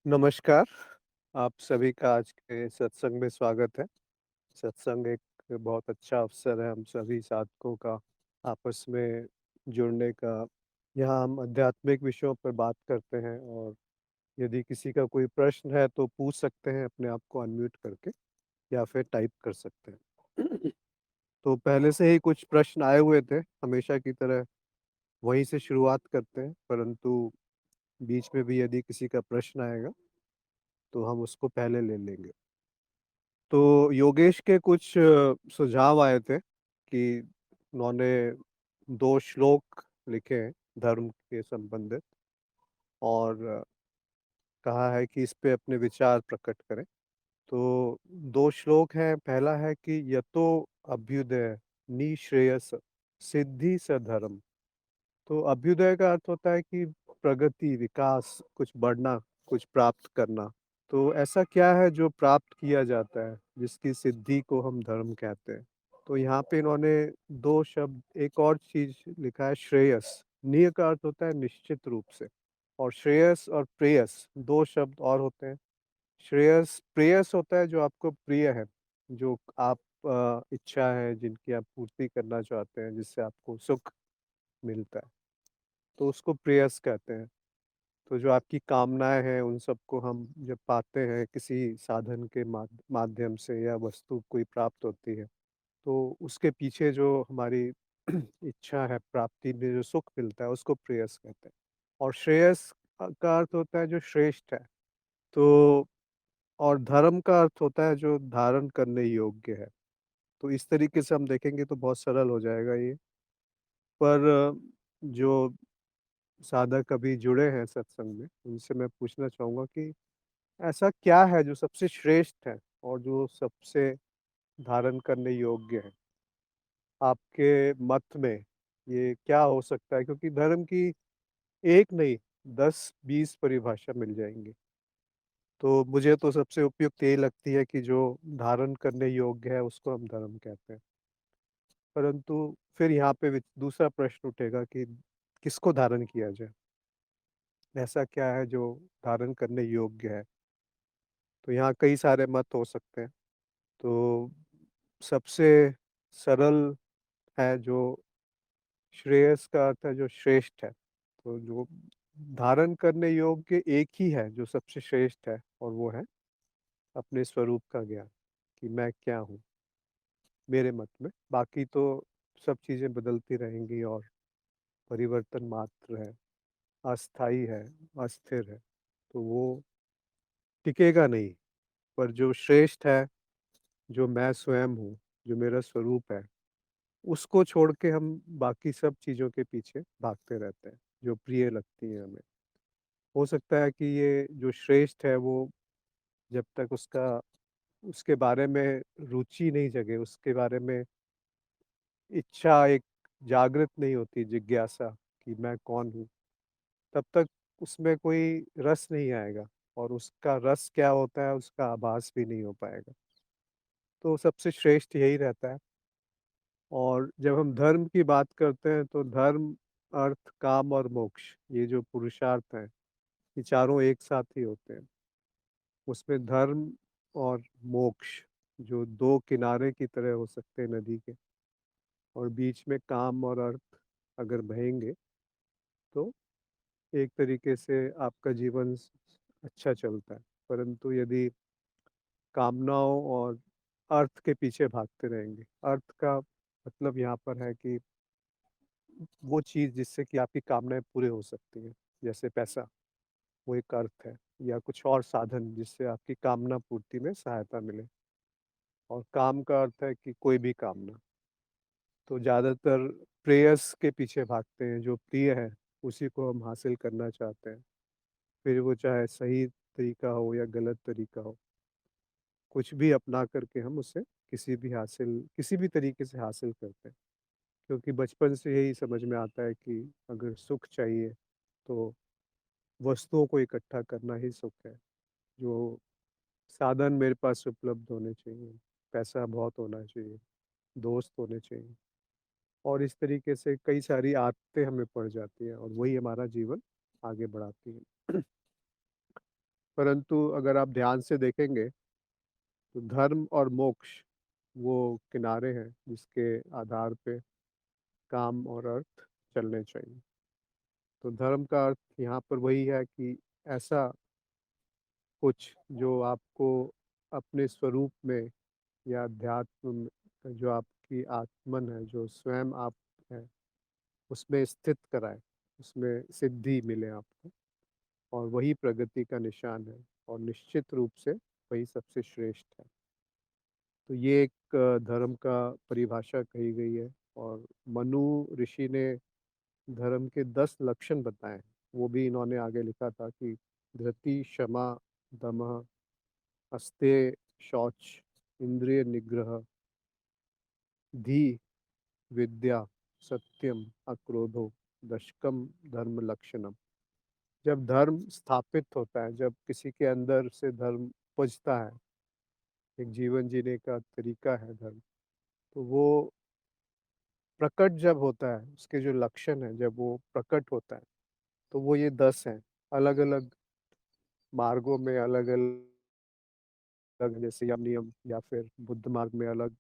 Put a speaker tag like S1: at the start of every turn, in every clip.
S1: नमस्कार, आप सभी का आज के सत्संग में स्वागत है। सत्संग एक बहुत अच्छा अवसर है हम सभी साधकों का आपस में जुड़ने का। यहाँ हम आध्यात्मिक विषयों पर बात करते हैं और यदि किसी का कोई प्रश्न है तो पूछ सकते हैं अपने आप को अनम्यूट करके या फिर टाइप कर सकते हैं। तो पहले से ही कुछ प्रश्न आए हुए थे, हमेशा की तरह वहीं से शुरुआत करते हैं, परंतु बीच में भी यदि किसी का प्रश्न आएगा तो हम उसको पहले ले लेंगे। तो योगेश के कुछ सुझाव आए थे कि उन्होंने 2 श्लोक लिखे हैं धर्म के संबंधित और कहा है कि इस पे अपने विचार प्रकट करें। तो 2 श्लोक हैं, पहला है कि यतो अभ्युदय निःश्रेयस सिद्धि स धर्म। तो अभ्युदय का अर्थ होता है कि प्रगति, विकास, कुछ बढ़ना, कुछ प्राप्त करना। तो ऐसा क्या है जो प्राप्त किया जाता है, जिसकी सिद्धि को हम धर्म कहते हैं? तो यहाँ पे इन्होंने 2 शब्द एक और चीज़ लिखा है श्रेयस। निय का अर्थ होता है निश्चित रूप से और श्रेयस और प्रेयस 2 शब्द और होते हैं। श्रेयस प्रेयस होता है जो आपको प्रिय है, जो आप इच्छा है जिनकी आप पूर्ति करना चाहते हैं, जिससे आपको सुख मिलता है, तो उसको प्रेयस कहते हैं। तो जो आपकी कामनाएँ हैं, उन सबको हम जब पाते हैं किसी साधन के माध्यम से या वस्तु कोई प्राप्त होती है, तो उसके पीछे जो हमारी इच्छा है, प्राप्ति में जो सुख मिलता है, उसको प्रेयस कहते हैं। और श्रेयस का अर्थ होता है जो श्रेष्ठ है। तो और धर्म का अर्थ होता है जो धारण करने योग्य है। तो इस तरीके से हम देखेंगे तो बहुत सरल हो जाएगा ये। पर जो साधक अभी जुड़े हैं सत्संग में, उनसे मैं पूछना चाहूँगा कि ऐसा क्या है जो सबसे श्रेष्ठ है और जो सबसे धारण करने योग्य है? आपके मत में ये क्या हो सकता है? क्योंकि धर्म की एक नहीं 10-20 परिभाषा मिल जाएँगी। तो मुझे तो सबसे उपयुक्त यही लगती है कि जो धारण करने योग्य है उसको हम धर्म कहते हैं। परंतु फिर यहाँ पे दूसरा प्रश्न उठेगा कि किसको धारण किया जाए? ऐसा क्या है जो धारण करने योग्य है? तो यहाँ कई सारे मत हो सकते हैं। तो सबसे सरल है जो श्रेयस का अर्थ है जो श्रेष्ठ है। तो जो धारण करने योग्य एक ही है जो सबसे श्रेष्ठ है और वो है अपने स्वरूप का ज्ञान, कि मैं क्या हूँ, मेरे मत में। बाकी तो सब चीज़ें बदलती रहेंगी और परिवर्तन मात्र है, अस्थाई है, अस्थिर है, तो वो टिकेगा नहीं। पर जो श्रेष्ठ है, जो मैं स्वयं हूँ, जो मेरा स्वरूप है, उसको छोड़ के हम बाकी सब चीज़ों के पीछे भागते रहते हैं, जो प्रिय लगती हैं हमें। हो सकता है कि ये जो श्रेष्ठ है वो जब तक उसके बारे में रुचि नहीं जगे, उसके बारे में इच्छा एक जागृत नहीं होती, जिज्ञासा कि मैं कौन हूँ, तब तक उसमें कोई रस नहीं आएगा और उसका रस क्या होता है, उसका आभास भी नहीं हो पाएगा। तो सबसे श्रेष्ठ यही रहता है। और जब हम धर्म की बात करते हैं तो धर्म, अर्थ, काम और मोक्ष ये जो पुरुषार्थ हैं, ये चारों एक साथ ही होते हैं। उसमें धर्म और मोक्ष जो 2 किनारे की तरह हो सकते हैं नदी के और बीच में काम और अर्थ अगर बहेंगे तो एक तरीके से आपका जीवन अच्छा चलता है। परंतु यदि कामनाओं और अर्थ के पीछे भागते रहेंगे, अर्थ का मतलब यहाँ पर है कि वो चीज़ जिससे कि आपकी कामनाएँ पूरे हो सकती हैं, जैसे पैसा, वो एक अर्थ है या कुछ और साधन जिससे आपकी कामना पूर्ति में सहायता मिले। और काम का अर्थ है कि कोई भी कामना। तो ज़्यादातर प्रेयस के पीछे भागते हैं, जो प्रिय है, उसी को हम हासिल करना चाहते हैं। फिर वो चाहे सही तरीका हो या गलत तरीका हो, कुछ भी अपना करके हम उसे किसी भी तरीके से हासिल करते हैं। क्योंकि बचपन से यही समझ में आता है कि अगर सुख चाहिए, तो वस्तुओं को इकट्ठा करना ही सुख है। जो साधन मेरे पास उपलब्ध होने चाहिए, पैसा बहुत होना चाहिए, दोस्त होने चाहिए और इस तरीके से कई सारी आदतें हमें पड़ जाती हैं और वही हमारा जीवन आगे बढ़ाती हैं। परंतु अगर आप ध्यान से देखेंगे तो धर्म और मोक्ष वो किनारे हैं जिसके आधार पे काम और अर्थ चलने चाहिए। तो धर्म का अर्थ यहाँ पर वही है कि ऐसा कुछ जो आपको अपने स्वरूप में या अध्यात्म में जो आपकी आत्मन है, जो स्वयं आप है, उसमें स्थित कराए, उसमें सिद्धि मिले आपको, और वही प्रगति का निशान है और निश्चित रूप से वही सबसे श्रेष्ठ है। तो ये एक धर्म का परिभाषा कही गई है, और मनु ऋषि ने धर्म के 10 लक्षण बताए हैं। वो भी इन्होंने आगे लिखा था कि धृति, क्षमा, दमः, अस्तेय, शौच, इंद्रिय निग्रह, धी, विद्या, सत्यम, अक्रोधो, दशकम, धर्म लक्षणम। जब धर्म स्थापित होता है, जब किसी के अंदर से धर्म उपजता है, एक जीवन जीने का तरीका है धर्म, तो वो प्रकट जब होता है, उसके जो लक्षण है जब वो प्रकट होता है, तो वो ये 10 हैं। अलग अलग मार्गों में अलग अलग, जैसे यम नियम, या फिर बुद्ध मार्ग में अलग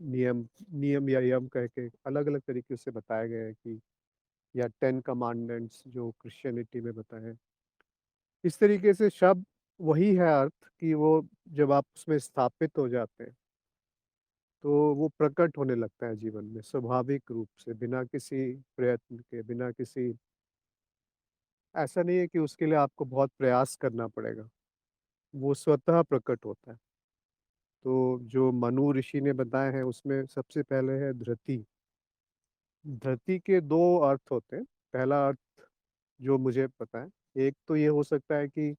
S1: नियम, नियम या यम कह के अलग अलग तरीके से बताए गए हैं कि, या 10 कमांडमेंट्स जो क्रिश्चियनिटी में बताए हैं। इस तरीके से शब्द वही है अर्थ कि वो जब आप उसमें स्थापित हो जाते हैं तो वो प्रकट होने लगता है जीवन में स्वाभाविक रूप से, बिना किसी प्रयत्न के, बिना किसी, ऐसा नहीं है कि उसके लिए आपको बहुत प्रयास करना पड़ेगा, वो स्वतः प्रकट होता है। तो जो मनु ऋषि ने बताए हैं उसमें सबसे पहले है धृति। धृति के दो अर्थ होते हैं। पहला अर्थ जो मुझे पता है, एक तो ये हो सकता है कि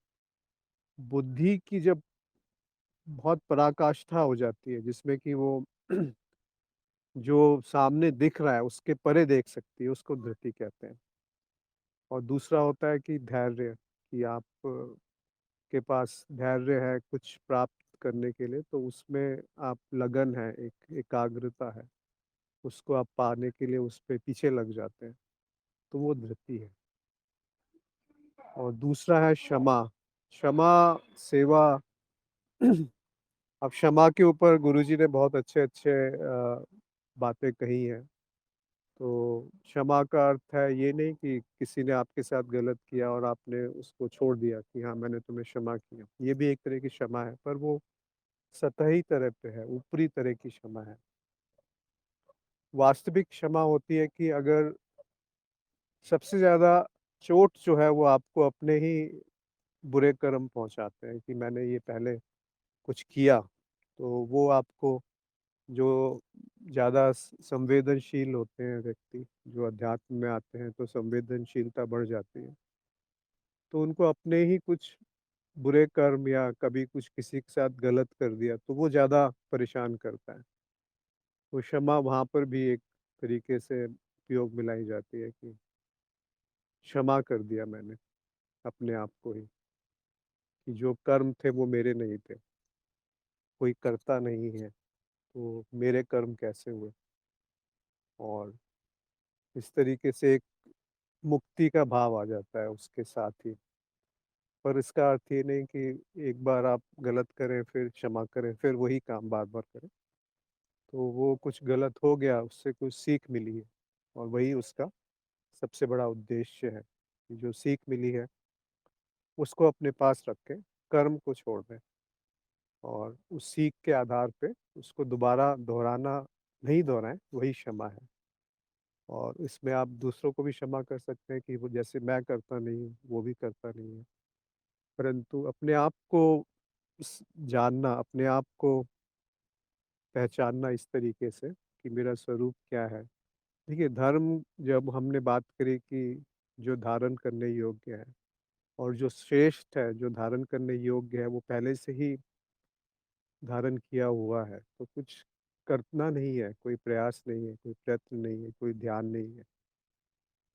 S1: बुद्धि की जब बहुत पराकाष्ठा हो जाती है, जिसमें कि वो जो सामने दिख रहा है उसके परे देख सकती है, उसको धृति कहते हैं। और दूसरा होता है कि धैर्य, कि आप के पास धैर्य है कुछ प्राप्त करने के लिए, तो उसमें आप लगन है, एक एकाग्रता है, उसको आप पाने के लिए उस पे पीछे लग जाते हैं, तो वो धृति है। और दूसरा है क्षमा। क्षमा, सेवा। अब क्षमा के ऊपर गुरुजी ने बहुत अच्छे अच्छे बातें कही हैं। तो क्षमा का अर्थ है ये नहीं कि किसी ने आपके साथ गलत किया और आपने उसको छोड़ दिया कि हाँ मैंने तुम्हें क्षमा किया, ये भी एक तरह की क्षमा है, पर वो सतही तरह पे है, ऊपरी तरह की क्षमा है। वास्तविक क्षमा होती है कि अगर सबसे ज्यादा चोट जो है वो आपको अपने ही बुरे कर्म पहुंचाते हैं, कि मैंने ये पहले कुछ किया, तो वो आपको, जो ज़्यादा संवेदनशील होते हैं व्यक्ति, जो अध्यात्म में आते हैं तो संवेदनशीलता बढ़ जाती है, तो उनको अपने ही कुछ बुरे कर्म या कभी कुछ किसी के साथ गलत कर दिया तो वो ज़्यादा परेशान करता है। तो क्षमा वहाँ पर भी एक तरीके से उपयोग में लाई जाती है कि क्षमा कर दिया मैंने अपने आप को ही, कि जो कर्म थे वो मेरे नहीं थे, कोई करता नहीं है, तो मेरे कर्म कैसे हुए। और इस तरीके से एक मुक्ति का भाव आ जाता है उसके साथ ही। पर इसका अर्थ ये नहीं कि एक बार आप गलत करें फिर क्षमा करें फिर वही काम बार बार करें। तो वो कुछ गलत हो गया, उससे कुछ सीख मिली है, और वही उसका सबसे बड़ा उद्देश्य है कि जो सीख मिली है उसको अपने पास रख के कर्म को छोड़ दें, और उस सीख के आधार पे उसको दोबारा दोहराना नहीं दोहराएं, वही क्षमा है। और इसमें आप दूसरों को भी क्षमा कर सकते हैं कि वो जैसे मैं करता नहीं हूँ वो भी करता नहीं है, परंतु अपने आप को जानना, अपने आप को पहचानना इस तरीके से कि मेरा स्वरूप क्या है। देखिए धर्म, जब हमने बात करी कि जो धारण करने योग्य है और जो श्रेष्ठ है, जो धारण करने योग्य है, वो पहले से ही धारण किया हुआ है, तो कुछ करना नहीं है, कोई प्रयास नहीं है, कोई प्रयत्न नहीं है, कोई ध्यान नहीं है।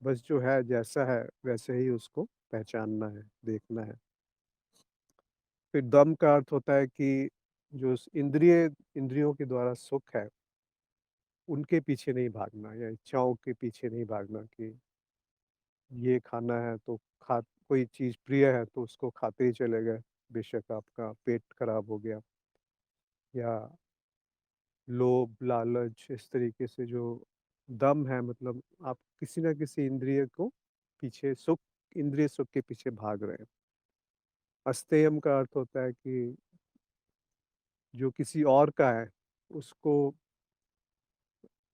S1: बस जो है जैसा है वैसे ही उसको पहचानना है, देखना है। फिर दम का अर्थ होता है कि जो इंद्रियों के द्वारा सुख है उनके पीछे नहीं भागना, या इच्छाओं के पीछे नहीं भागना कि ये खाना है तो खा, कोई चीज़ प्रिय है तो उसको खाते ही चले गए, बेशक आपका पेट खराब हो गया या लोभ, लालच इस तरीके से जो दम है मतलब आप किसी न किसी इंद्रिय को पीछे सुख इंद्रिय सुख के पीछे भाग रहे हैं। अस्तेयम का अर्थ होता है कि जो किसी और का है, उसको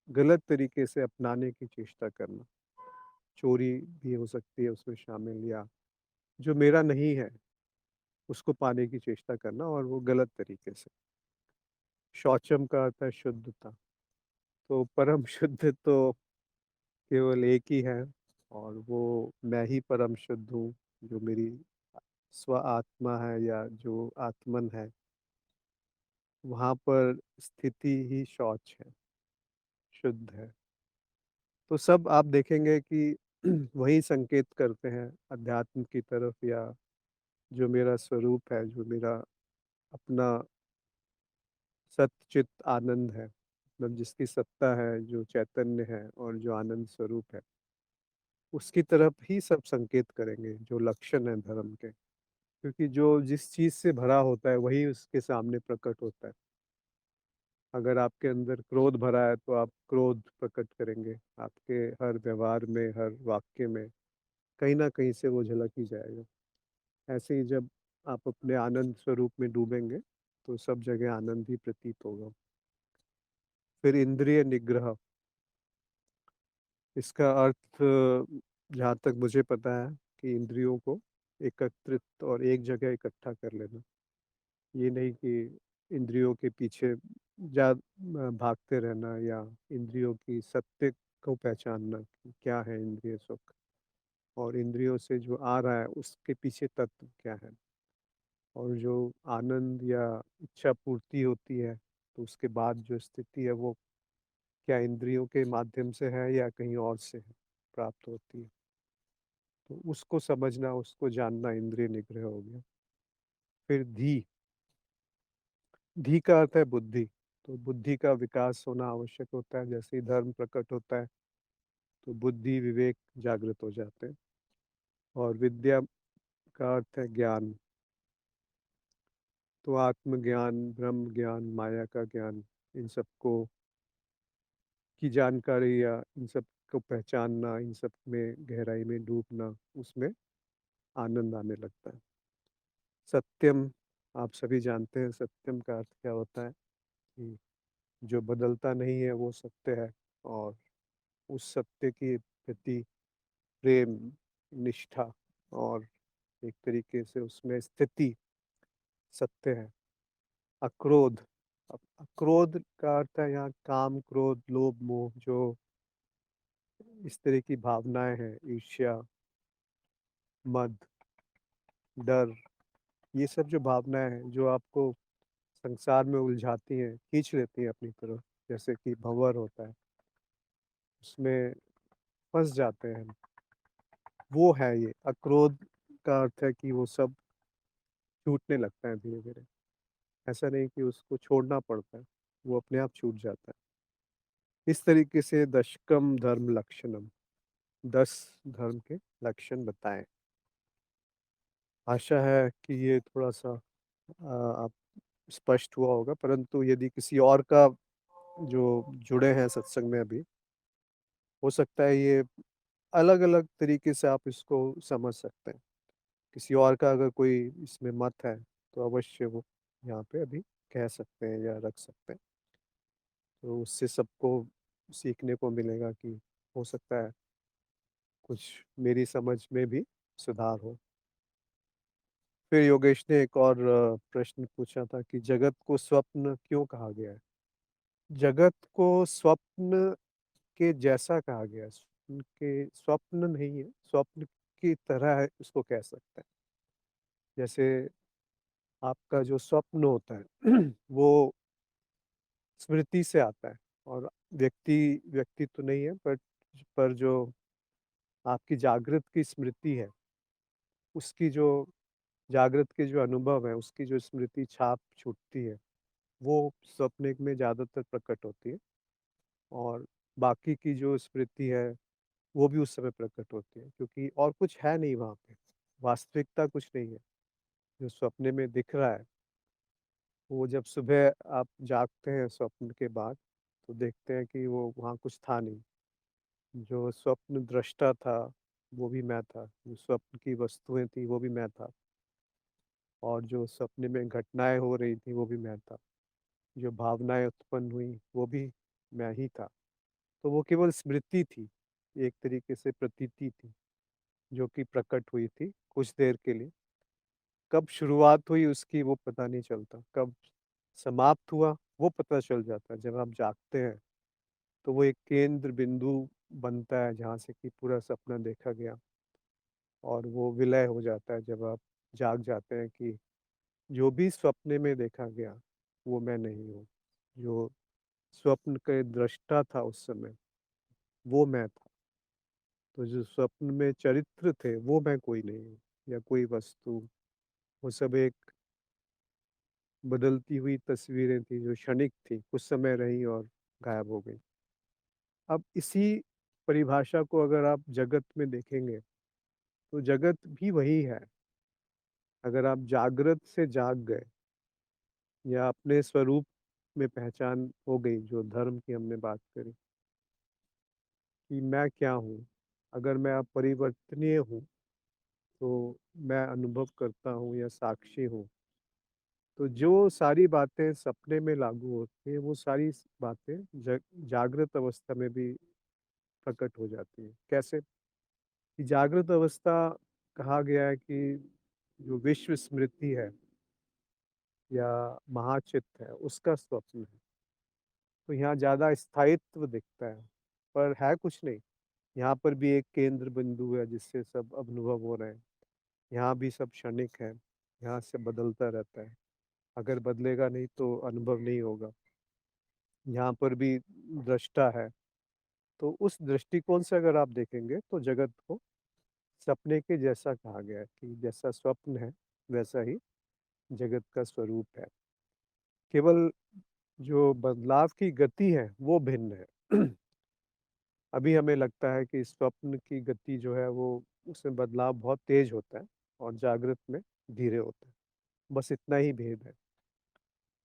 S1: गलत तरीके से अपनाने की चेष्टा करना। चोरी भी हो सकती है उसमें शामिल या जो मेरा नहीं है, उसको पाने की चेष्टा करना और वो गलत तरीके से। शौचम का अर्थ है शुद्धता, तो परम शुद्ध तो केवल एक ही है और वो मैं ही परम शुद्ध हूँ, जो मेरी स्व आत्मा है या जो आत्मन है, वहाँ पर स्थिति ही शौच है, शुद्ध है। तो सब आप देखेंगे कि वही संकेत करते हैं अध्यात्म की तरफ या जो मेरा स्वरूप है, जो मेरा अपना सच्चित आनंद है, मतलब जिसकी सत्ता है, जो चैतन्य है और जो आनंद स्वरूप है, उसकी तरफ ही सब संकेत करेंगे, जो लक्षण है धर्म के। क्योंकि जो जिस चीज़ से भरा होता है, वही उसके सामने प्रकट होता है। अगर आपके अंदर क्रोध भरा है, तो आप क्रोध प्रकट करेंगे। आपके हर व्यवहार में, हर वाक्य में, कहीं न कहीं से वो झलक ही जाएगा। ऐसे ही जब आप अपने आनंद स्वरूप में डूबेंगे, तो सब जगह आनंद ही प्रतीत होगा। फिर इंद्रिय निग्रह, इसका अर्थ जहाँ तक मुझे पता है कि इंद्रियों को एकत्रित और एक जगह इकट्ठा कर लेना। ये नहीं कि इंद्रियों के पीछे भागते रहना या इंद्रियों की सत्य को पहचानना कि क्या है इंद्रिय सुख और इंद्रियों से जो आ रहा है उसके पीछे तत्व क्या है और जो आनंद या इच्छा पूर्ति होती है तो उसके बाद जो स्थिति है वो क्या इंद्रियों के माध्यम से है या कहीं और से है प्राप्त होती है। तो उसको समझना, उसको जानना इंद्रिय निग्रह हो गया। फिर धी, धी का अर्थ है बुद्धि। तो बुद्धि का विकास होना आवश्यक होता है, जैसे ही धर्म प्रकट होता है तो बुद्धि विवेक जागृत हो जाते हैं। और विद्या का अर्थ है ज्ञान। तो आत्मज्ञान, ब्रह्म ज्ञान, माया का ज्ञान, इन सबको की जानकारी या इन सब को पहचानना, इन सब में गहराई में डूबना, उसमें आनंद आने लगता है। सत्यम, आप सभी जानते हैं सत्यम का अर्थ क्या होता है कि जो बदलता नहीं है वो सत्य है और उस सत्य के प्रति प्रेम, निष्ठा और एक तरीके से उसमें स्थिति सत्य है। अक्रोध, अक्रोध का अर्थ है यहाँ काम, क्रोध, लोभ, मोह, जो इस तरह की भावनाएं हैं, ईर्ष्या, मद, डर, ये सब जो भावनाएं हैं जो आपको संसार में उलझाती हैं, खींच लेती हैं अपनी तरफ, जैसे कि भंवर होता है, उसमें फंस जाते हैं हम। वो है ये अक्रोध का अर्थ है कि वो सब छूटने लगता है धीरे धीरे। ऐसा नहीं कि उसको छोड़ना पड़ता है, वो अपने आप छूट जाता है। इस तरीके से दशकम धर्म लक्षणम, 10 धर्म के लक्षण बताएं। आशा है कि ये थोड़ा सा आप स्पष्ट हुआ होगा, परंतु यदि किसी और का जो जुड़े हैं सत्संग में अभी, हो सकता है ये अलग अलग तरीके से आप इसको समझ सकते हैं। किसी और का अगर कोई इसमें मत है तो अवश्य वो यहाँ पे अभी कह सकते हैं या रख सकते हैं, तो उससे सबको सीखने को मिलेगा कि हो सकता है कुछ मेरी समझ में भी सुधार हो। फिर योगेश ने एक और प्रश्न पूछा था कि जगत को स्वप्न क्यों कहा गया है। जगत को स्वप्न के जैसा कहा गया है, स्वप्न के स्वप्न नहीं है, स्वप्न की तरह है उसको कह सकते हैं। जैसे आपका जो स्वप्न होता है वो स्मृति से आता है और व्यक्ति तो नहीं है, पर जो आपकी जागृत की स्मृति है, उसकी जो जागृत के जो अनुभव है, उसकी जो स्मृति छाप छूटती है, वो स्वप्न में ज़्यादातर प्रकट होती है और बाकी की जो स्मृति है वो भी उस समय प्रकट होती है, क्योंकि और कुछ है नहीं वहाँ पे। वास्तविकता कुछ नहीं है। जो सपने में दिख रहा है, वो जब सुबह आप जागते हैं स्वप्न के बाद, तो देखते हैं कि वो वहाँ कुछ था नहीं। जो स्वप्न दृष्टा था, वो भी मैं था। जो स्वप्न की वस्तुएँ थी, वो भी मैं था। और जो सपने में घटनाएँ हो रही थी, वो भी मैं था। जो भावनाएँ उत्पन्न हुई, वो भी मैं ही था। तो वो केवल स्मृति थी, एक तरीके से प्रतीति थी, जो कि प्रकट हुई थी कुछ देर के लिए। कब शुरुआत हुई उसकी वो पता नहीं चलता, कब समाप्त हुआ वो पता चल जाता है। जब आप जागते हैं, तो वो एक केंद्र बिंदु बनता है जहाँ से कि पूरा सपना देखा गया और वो विलय हो जाता है जब आप जाग जाते हैं कि जो भी सपने में देखा गया, वो मैं नहीं हूँ। जो स्वप्न के दृष्टा था उस समय, वो मैं था। तो जो स्वप्न में चरित्र थे, वो मैं कोई नहीं हूँ या कोई वस्तु। वो सब एक बदलती हुई तस्वीरें थी जो क्षणिक थी, कुछ समय रही और गायब हो गई। अब इसी परिभाषा को अगर आप जगत में देखेंगे, तो जगत भी वही है। अगर आप जागृत से जाग गए या अपने स्वरूप में पहचान हो गई, जो धर्म की हमने बात करी कि मैं क्या हूँ? अगर मैं अपरिवर्तनीय हूँ, तो मैं अनुभव करता हूँ या साक्षी हूँ। तो जो सारी बातें सपने में लागू होती हैं, वो सारी बातें जागृत अवस्था में भी प्रकट हो जाती हैं। कैसे? कि जागृत अवस्था कहा गया है कि जो विश्व स्मृति है या महाचित्त है, उसका स्वप्न है। तो यहाँ ज़्यादा स्थायित्व दिखता है, पर है कुछ नहीं। यहाँ पर भी एक केंद्र बिंदु है जिससे सब अनुभव हो रहे हैं। यहाँ भी सब क्षणिक है, यहाँ से बदलता रहता है। अगर बदलेगा नहीं तो अनुभव नहीं होगा। यहाँ पर भी दृष्टा है। तो उस दृष्टिकोण से अगर आप देखेंगे तो जगत को सपने के जैसा कहा गया है कि जैसा स्वप्न है, वैसा ही जगत का स्वरूप है। केवल जो बदलाव की गति है, वो भिन्न है। अभी हमें लगता है कि स्वप्न की गति जो है वो उसमें बदलाव बहुत तेज होता है और जागृत में धीरे होता है। बस इतना ही भेद है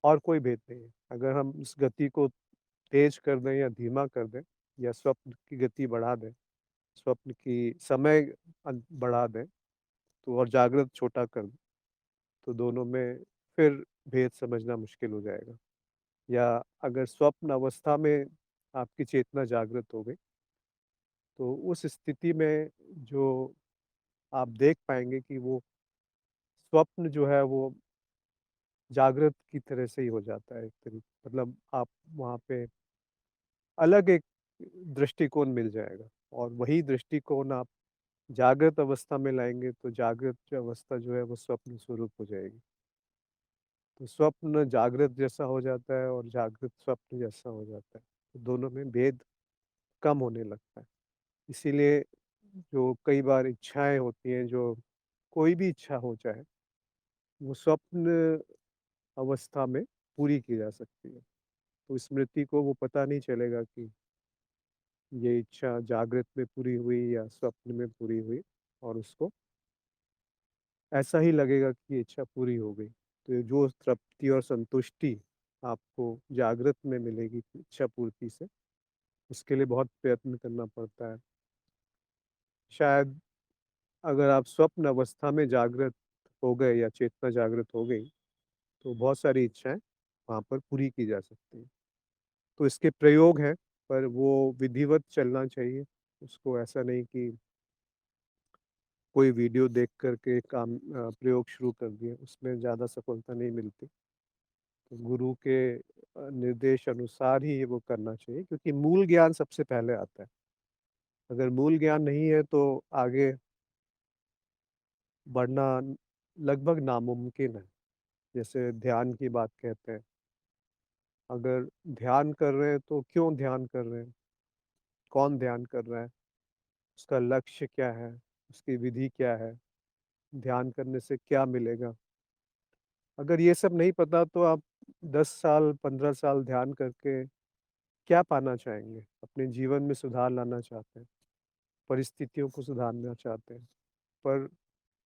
S1: और कोई भेद नहीं है। अगर हम इस गति को तेज कर दें या धीमा कर दें या स्वप्न की गति बढ़ा दें, स्वप्न की समय बढ़ा दें तो और जागृत छोटा कर दें, तो दोनों में फिर भेद समझना मुश्किल हो जाएगा। या अगर स्वप्न अवस्था में आपकी चेतना जागृत हो गई, तो उस स्थिति में जो आप देख पाएँगे कि वो स्वप्न जो है वो जागृत की तरह से ही हो जाता है एक तरीके मतलब आप वहाँ पे अलग एक दृष्टिकोण मिल जाएगा और वही दृष्टिकोण आप जागृत अवस्था में लाएँगे तो जागृत जो अवस्था जो है वो स्वप्न स्वरूप हो जाएगी। तो स्वप्न जागृत जैसा हो जाता है और जागृत स्वप्न जैसा हो जाता है। तो दोनों में भेद कम होने लगता है। इसीलिए जो कई बार इच्छाएँ होती हैं जो कोई भी इच्छा हो चाहे, वो स्वप्न अवस्था में पूरी की जा सकती है। तो स्मृति को वो पता नहीं चलेगा कि ये इच्छा जागृत में पूरी हुई या स्वप्न में पूरी हुई और उसको ऐसा ही लगेगा कि ये इच्छा पूरी हो गई। तो ये जो तृप्ति और संतुष्टि आपको जागृत में मिलेगी इच्छा पूर्ति से, उसके लिए बहुत प्रयत्न करना पड़ता है। शायद अगर आप स्वप्न अवस्था में जागृत हो गए या चेतना जागृत हो गई, तो बहुत सारी इच्छाएँ वहाँ पर पूरी की जा सकती हैं। तो इसके प्रयोग हैं, पर वो विधिवत चलना चाहिए। उसको ऐसा नहीं कि कोई वीडियो देख कर के प्रयोग शुरू कर दिए, उसमें ज़्यादा सफलता नहीं मिलती। तो गुरु के निर्देश अनुसार ही वो करना चाहिए क्योंकि मूल ज्ञान सबसे पहले आता है। अगर मूल ज्ञान नहीं है तो आगे बढ़ना लगभग नामुमकिन है। जैसे ध्यान की बात कहते हैं, अगर ध्यान कर रहे हैं तो क्यों ध्यान कर रहे हैं? कौन ध्यान कर रहा है? उसका लक्ष्य क्या है? उसकी विधि क्या है? ध्यान करने से क्या मिलेगा? अगर ये सब नहीं पता तो आप 10 साल, 15 साल ध्यान करके क्या पाना चाहेंगे? अपने जीवन में सुधार लाना चाहते हैं, परिस्थितियों को सुधारना चाहते हैं, पर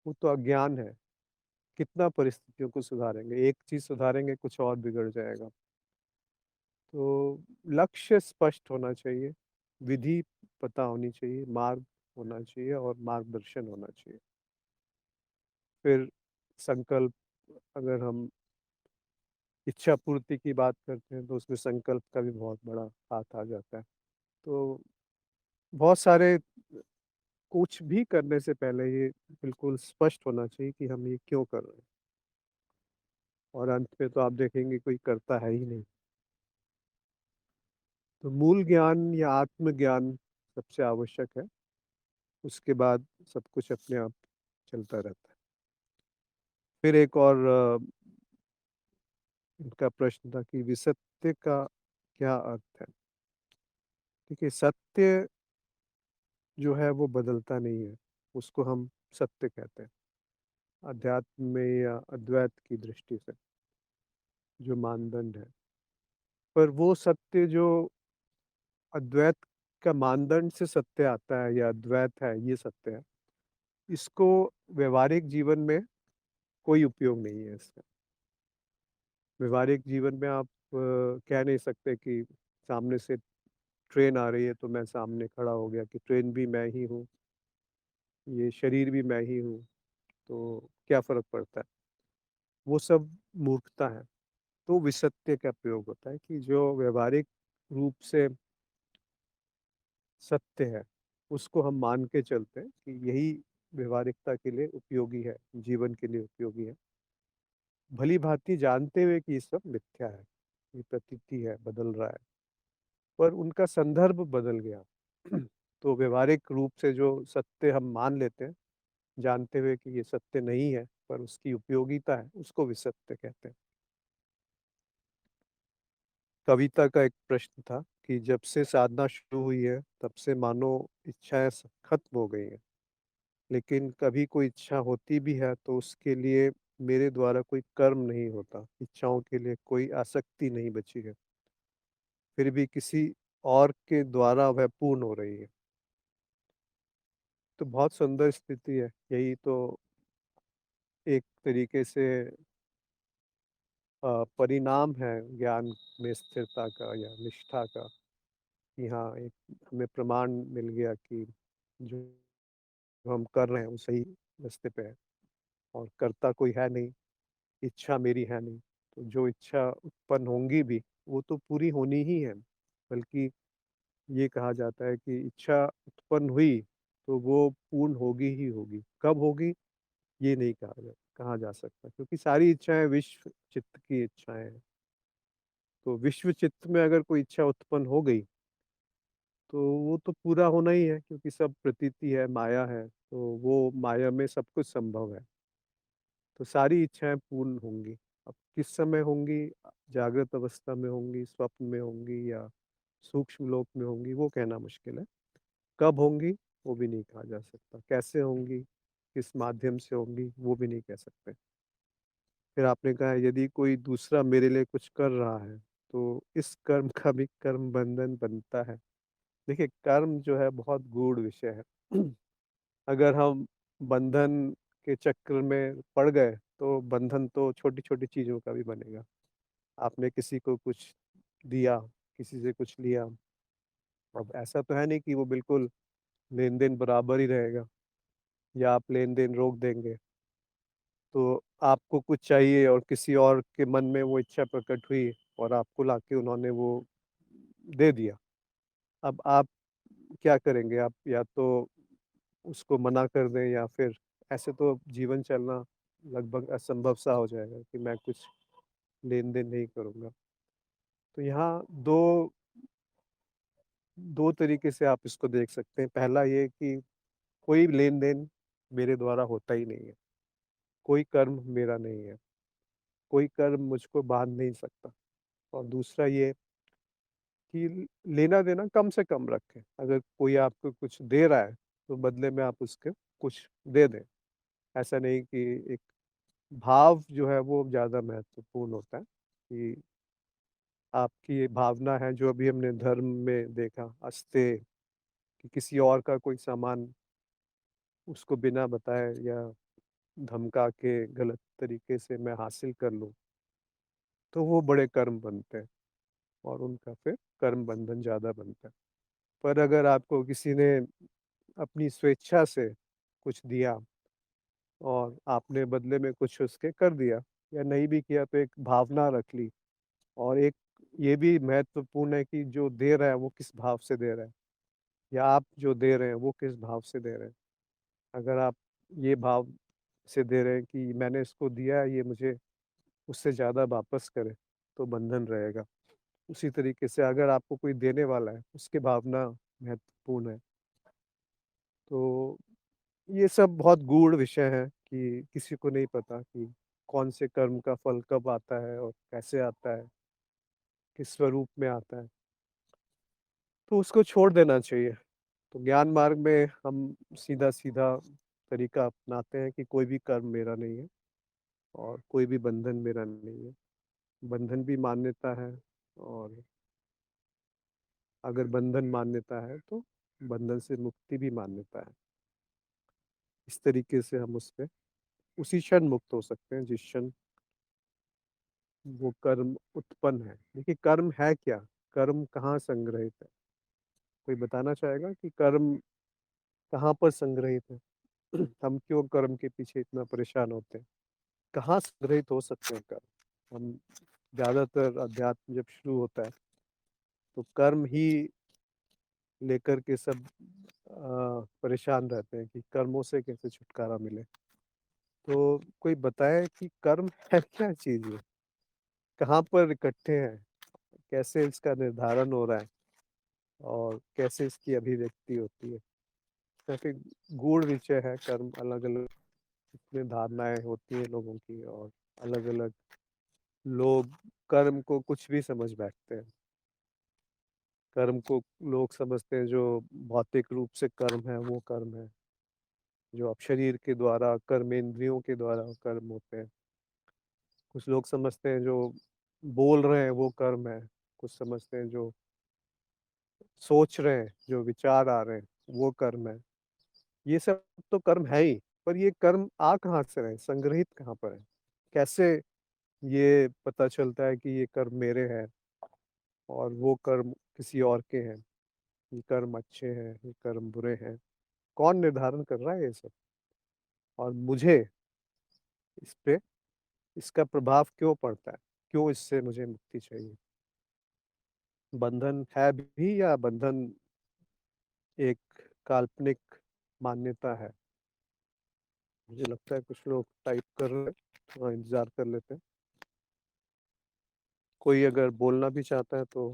S1: वो तो अज्ञान है। कितना परिस्थितियों को सुधारेंगे? एक चीज़ सुधारेंगे, कुछ और बिगड़ जाएगा। तो लक्ष्य स्पष्ट होना चाहिए, विधि पता होनी चाहिए, मार्ग होना चाहिए और मार्गदर्शन होना चाहिए। फिर संकल्प, अगर हम इच्छा पूर्ति की बात करते हैं तो उसमें संकल्प का भी बहुत बड़ा हाथ आ जाता है। तो बहुत सारे, कुछ भी करने से पहले ये बिल्कुल स्पष्ट होना चाहिए कि हम ये क्यों कर रहे हैं, और अंत में तो आप देखेंगे कोई करता है ही नहीं। तो मूल ज्ञान या आत्मज्ञान सबसे आवश्यक है, उसके बाद सब कुछ अपने आप चलता रहता है। फिर एक और इनका प्रश्न था कि विसत्य का क्या अर्थ है? देखिए, सत्य जो है वो बदलता नहीं है, उसको हम सत्य कहते हैं। अध्यात्म में या अद्वैत की दृष्टि से जो मानदंड है, पर वो सत्य जो अद्वैत का मानदंड से सत्य आता है या अद्वैत है, ये सत्य है, इसको व्यवहारिक जीवन में कोई उपयोग नहीं है इसका। व्यवहारिक जीवन में आप कह नहीं सकते कि सामने से ट्रेन आ रही है तो मैं सामने खड़ा हो गया कि ट्रेन भी मैं ही हूँ, ये शरीर भी मैं ही हूँ, तो क्या फ़र्क पड़ता है? वो सब मूर्खता है। तो विसत्य का प्रयोग होता है कि जो व्यवहारिक रूप से सत्य है, उसको हम मान के चलते हैं कि यही व्यवहारिकता के लिए उपयोगी है, जीवन के लिए उपयोगी है। भली-भाँति जानते हुए कि ये सब मिथ्या है, ये प्रतीति है, बदल रहा है, पर उनका संदर्भ बदल गया। तो व्यवहारिक रूप से जो सत्य हम मान लेते हैं, जानते हुए कि ये सत्य नहीं है, पर उसकी उपयोगिता है, उसको विसत्य कहते हैं। कविता का एक प्रश्न था कि जब से साधना शुरू हुई है, तब से मानो इच्छाएँ स खत्म हो गई हैं। लेकिन कभी कोई इच्छा होती भी है, तो उसके लिए मेरे द्वारा कोई कर्म नहीं होता। इच्छाओं के लिए कोई आसक्ति नहीं बची है। फिर भी किसी और के द्वारा वह पूर्ण हो रही है। तो बहुत सुंदर स्थिति है। यही तो एक तरीके से परिणाम है ज्ञान में स्थिरता का या निष्ठा का, कि हाँ, एक हमें प्रमाण मिल गया कि जो हम कर रहे हैं वो सही रास्ते पे है, और करता कोई है नहीं, इच्छा मेरी है नहीं। तो जो इच्छा उत्पन्न होंगी भी, वो तो पूरी होनी ही है। बल्कि ये कहा जाता है कि इच्छा उत्पन्न हुई, तो वो पूर्ण होगी ही होगी। कब होगी, ये नहीं कहा जा सकता, क्योंकि सारी इच्छाएँ विश्व चित्त की इच्छाएँ हैं। तो विश्व चित्त में अगर कोई इच्छा उत्पन्न हो गई, तो वो तो पूरा होना ही है, क्योंकि सब प्रतीति है, माया है, तो वो माया में सब कुछ संभव है। तो सारी इच्छाएँ पूर्ण होंगी। अब किस समय होंगी, जागृत अवस्था में होंगी, स्वप्न में होंगी या सूक्ष्म लोक में होंगी, वो कहना मुश्किल है। कब होंगी, वो भी नहीं कहा जा सकता। कैसे होंगी, किस माध्यम से होंगी, वो भी नहीं कह सकते। फिर आपने कहा यदि कोई दूसरा मेरे लिए कुछ कर रहा है, तो इस कर्म का भी कर्म बंधन बनता है। देखिए, कर्म जो है बहुत गूढ़ विषय है। अगर हम बंधन के चक्र में पड़ गए, तो बंधन तो छोटी-छोटी चीज़ों का भी बनेगा। आपने किसी को कुछ दिया, किसी से कुछ लिया, अब ऐसा तो है नहीं कि वो बिल्कुल लेन-देन बराबर ही रहेगा या आप लेन-देन रोक देंगे। तो आपको कुछ चाहिए और किसी और के मन में वो इच्छा प्रकट हुई और आपको लाके उन्होंने वो दे दिया। अब आप क्या करेंगे? आप या तो उसको मना कर दें, या फिर ऐसे तो जीवन चलना लगभग असंभव सा हो जाएगा कि मैं कुछ लेन-देन नहीं करूँगा। तो यहाँ 2 तरीके से आप इसको देख सकते हैं। पहला ये कि कोई लेन-देन मेरे द्वारा होता ही नहीं है, कोई कर्म मेरा नहीं है, कोई कर्म मुझको बाँध नहीं सकता। और दूसरा ये कि लेना-देना कम से कम रखें। अगर कोई आपको कुछ दे रहा है, तो बदले में आप उसको कुछ दे दें। ऐसा नहीं कि एक भाव जो है वो ज़्यादा महत्वपूर्ण होता है, कि आपकी ये भावना है, जो अभी हमने धर्म में देखा, अस्तेय, कि किसी और का कोई सामान उसको बिना बताए या धमका के गलत तरीके से मैं हासिल कर लूँ, तो वो बड़े कर्म बनते हैं और उनका फिर कर्म बंधन ज़्यादा बनता है। पर अगर आपको किसी ने अपनी स्वेच्छा से कुछ दिया और आपने बदले में कुछ उसके कर दिया या नहीं भी किया तो एक भावना रख ली और एक ये भी महत्वपूर्ण है कि जो दे रहा है वो किस भाव से दे रहा है या आप जो दे रहे हैं वो किस भाव से दे रहे हैं। अगर आप ये भाव से दे रहे हैं कि मैंने इसको दिया है, ये मुझे उससे ज़्यादा वापस करे, तो बंधन रहेगा। उसी तरीके से अगर आपको कोई देने वाला है, उसकी भावना महत्वपूर्ण है। तो ये सब बहुत गूढ़ विषय है कि किसी को नहीं पता कि कौन से कर्म का फल कब आता है और कैसे आता है, किस स्वरूप में आता है, तो उसको छोड़ देना चाहिए। तो ज्ञान मार्ग में हम सीधा-सीधा तरीका अपनाते हैं कि कोई भी कर्म मेरा नहीं है और कोई भी बंधन मेरा नहीं है। बंधन भी मान्यता है और अगर बंधन मान्यता है तो बंधन से मुक्ति भी मान्यता है। इस तरीके से हम उसपे उसी क्षण मुक्त हो सकते हैं जिस क्षण वो कर्म उत्पन्न है। देखिए कर्म है क्या? कर्म कहाँ संग्रहित है? कोई बताना चाहेगा कि कर्म कहाँ पर संग्रहित है? हम क्यों कर्म के पीछे इतना परेशान होते हैं? कहाँ संग्रहित हो सकते हैं कर्म? हम ज़्यादातर अध्यात्म जब शुरू होता है तो कर्म ही लेकर के सब परेशान रहते हैं कि कर्मों से कैसे छुटकारा मिले। तो कोई बताए कि कर्म है क्या चीज़ ये? कहाँ पर इकट्ठे हैं? कैसे इसका निर्धारण हो रहा है और कैसे इसकी अभिव्यक्ति होती है? काफ़ी गूढ़ विषय है कर्म, अलग-अलग इसमें धारणाएँ होती हैं लोगों की और अलग-अलग लोग कर्म को कुछ भी समझ बैठते हैं। कर्म को लोग समझते हैं जो भौतिक रूप से कर्म है वो कर्म है। जो अब शरीर के द्वारा कर्मेंद्रियों के द्वारा कर्म होते हैं। कुछ लोग समझते हैं जो बोल रहे हैं वो कर्म है। कुछ समझते हैं जो सोच रहे हैं, जो विचार आ रहे हैं वो कर्म है। ये सब तो कर्म है ही, पर ये कर्म आ कहाँ से रहे हैं? संग्रहित कहाँ पर है? कैसे ये पता चलता है कि ये कर्म मेरे हैं और वो कर्म किसी और के हैं? ये कर्म अच्छे हैं, ये कर्म बुरे हैं। कौन निर्धारण कर रहा है ये सब? और मुझे इस पे इसका प्रभाव क्यों पड़ता है? क्यों इससे मुझे मुक्ति चाहिए? बंधन है भी या बंधन एक काल्पनिक मान्यता है? मुझे लगता है कुछ लोग टाइप कर रहे हैं, थोड़ा इंतज़ार कर लेते हैं। कोई अगर बोलना भी चाहता है तो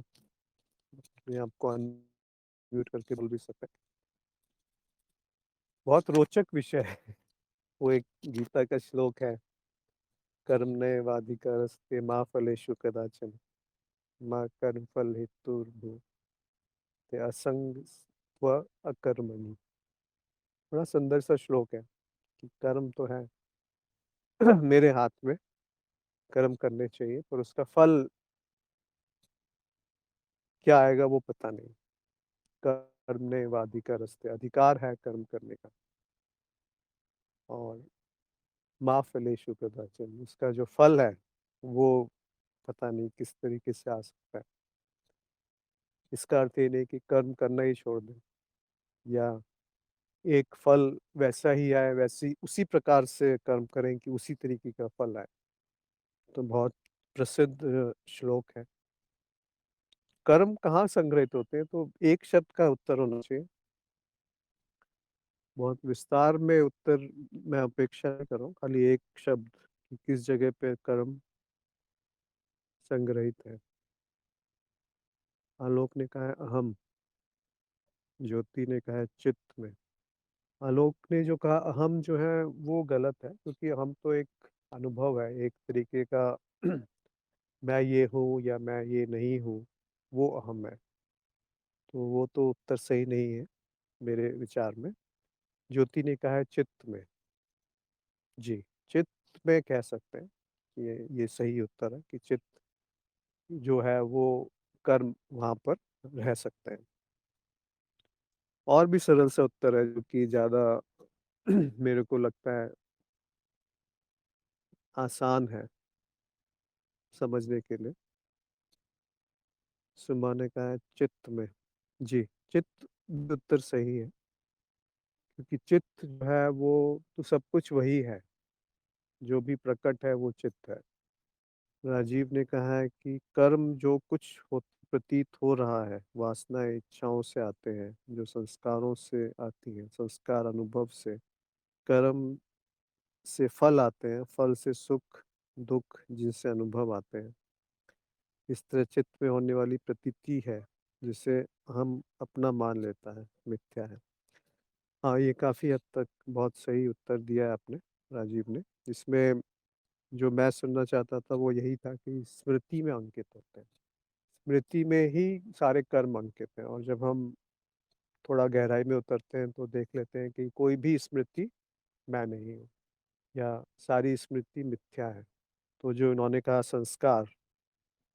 S1: अपने आप को अनम्यूट करके बोल भी सकता है। बहुत रोचक विषय है। वो एक गीता का श्लोक है, कर्मण्येवाधिकारस्ते मा फलेषु कदाचन माँ कर्मफल हेतुर्भुः ते असंगस्त्व अकर्मणि। बड़ा सुंदर सा श्लोक है कि कर्म तो है मेरे हाथ में, कर्म करने चाहिए पर उसका फल क्या आएगा वो पता नहीं। कर्मण्येवाधिकारस्ते अधिकार है कर्म करने का और मा फलेषु कदाचन उसका जो फल है वो पता नहीं किस तरीके से आ सकता है। इसका अर्थ ये नहीं कि कर्म करना ही छोड़ दें या एक फल वैसा ही आए, वैसी उसी प्रकार से कर्म करें कि उसी तरीके का फल आए। तो बहुत प्रसिद्ध श्लोक है। कर्म कहाँ संग्रहित होते हैं? तो एक शब्द का उत्तर होना चाहिए। बहुत विस्तार में उत्तर मैं अपेक्षा नहीं कर रहा हूँ, खाली एक शब्द कि किस जगह पे कर्म संग्रहित है। आलोक ने कहा है अहम, ज्योति ने कहा है चित्त में। आलोक ने जो कहा अहम जो है वो गलत है क्योंकि अहम तो एक अनुभव है, एक तरीके का मैं ये हूँ या मैं ये नहीं हूँ, वो अहम है। तो वो तो उत्तर सही नहीं है मेरे विचार में। ज्योति ने कहा है चित्त में। जी, चित्त में कह सकते हैं। ये सही उत्तर है कि चित्त जो है वो कर्म वहाँ पर रह सकते हैं। और भी सरल सा उत्तर है जो कि ज़्यादा मेरे को लगता है आसान है समझने के लिए। सुमा ने कहा है चित्त में। जी, चित्त भी उत्तर सही है, क्योंकि चित्त जो है वो तो सब कुछ वही है, जो भी प्रकट है वो चित्त है। राजीव ने कहा है कि कर्म जो कुछ हो प्रतीत हो रहा है, वासनाएं इच्छाओं से आते हैं, जो संस्कारों से आती हैं, संस्कार अनुभव से। कर्म से फल आते हैं, फल से सुख दुख जिनसे अनुभव आते हैं। इस तरह चित्त में होने वाली प्रतीति है, जिसे हम अपना मान लेता है, मिथ्या है। हाँ, ये काफ़ी हद तक बहुत सही उत्तर दिया है आपने, राजीव ने। इसमें जो मैं सुनना चाहता था वो यही था कि स्मृति में अंकित होते हैं। स्मृति में ही सारे कर्म अंकित हैं, और जब हम थोड़ा गहराई में उतरते हैं तो देख लेते हैं कि कोई भी स्मृति मैं नहीं हूँ, या सारी स्मृति मिथ्या है। तो जो इन्होंने कहा संस्कार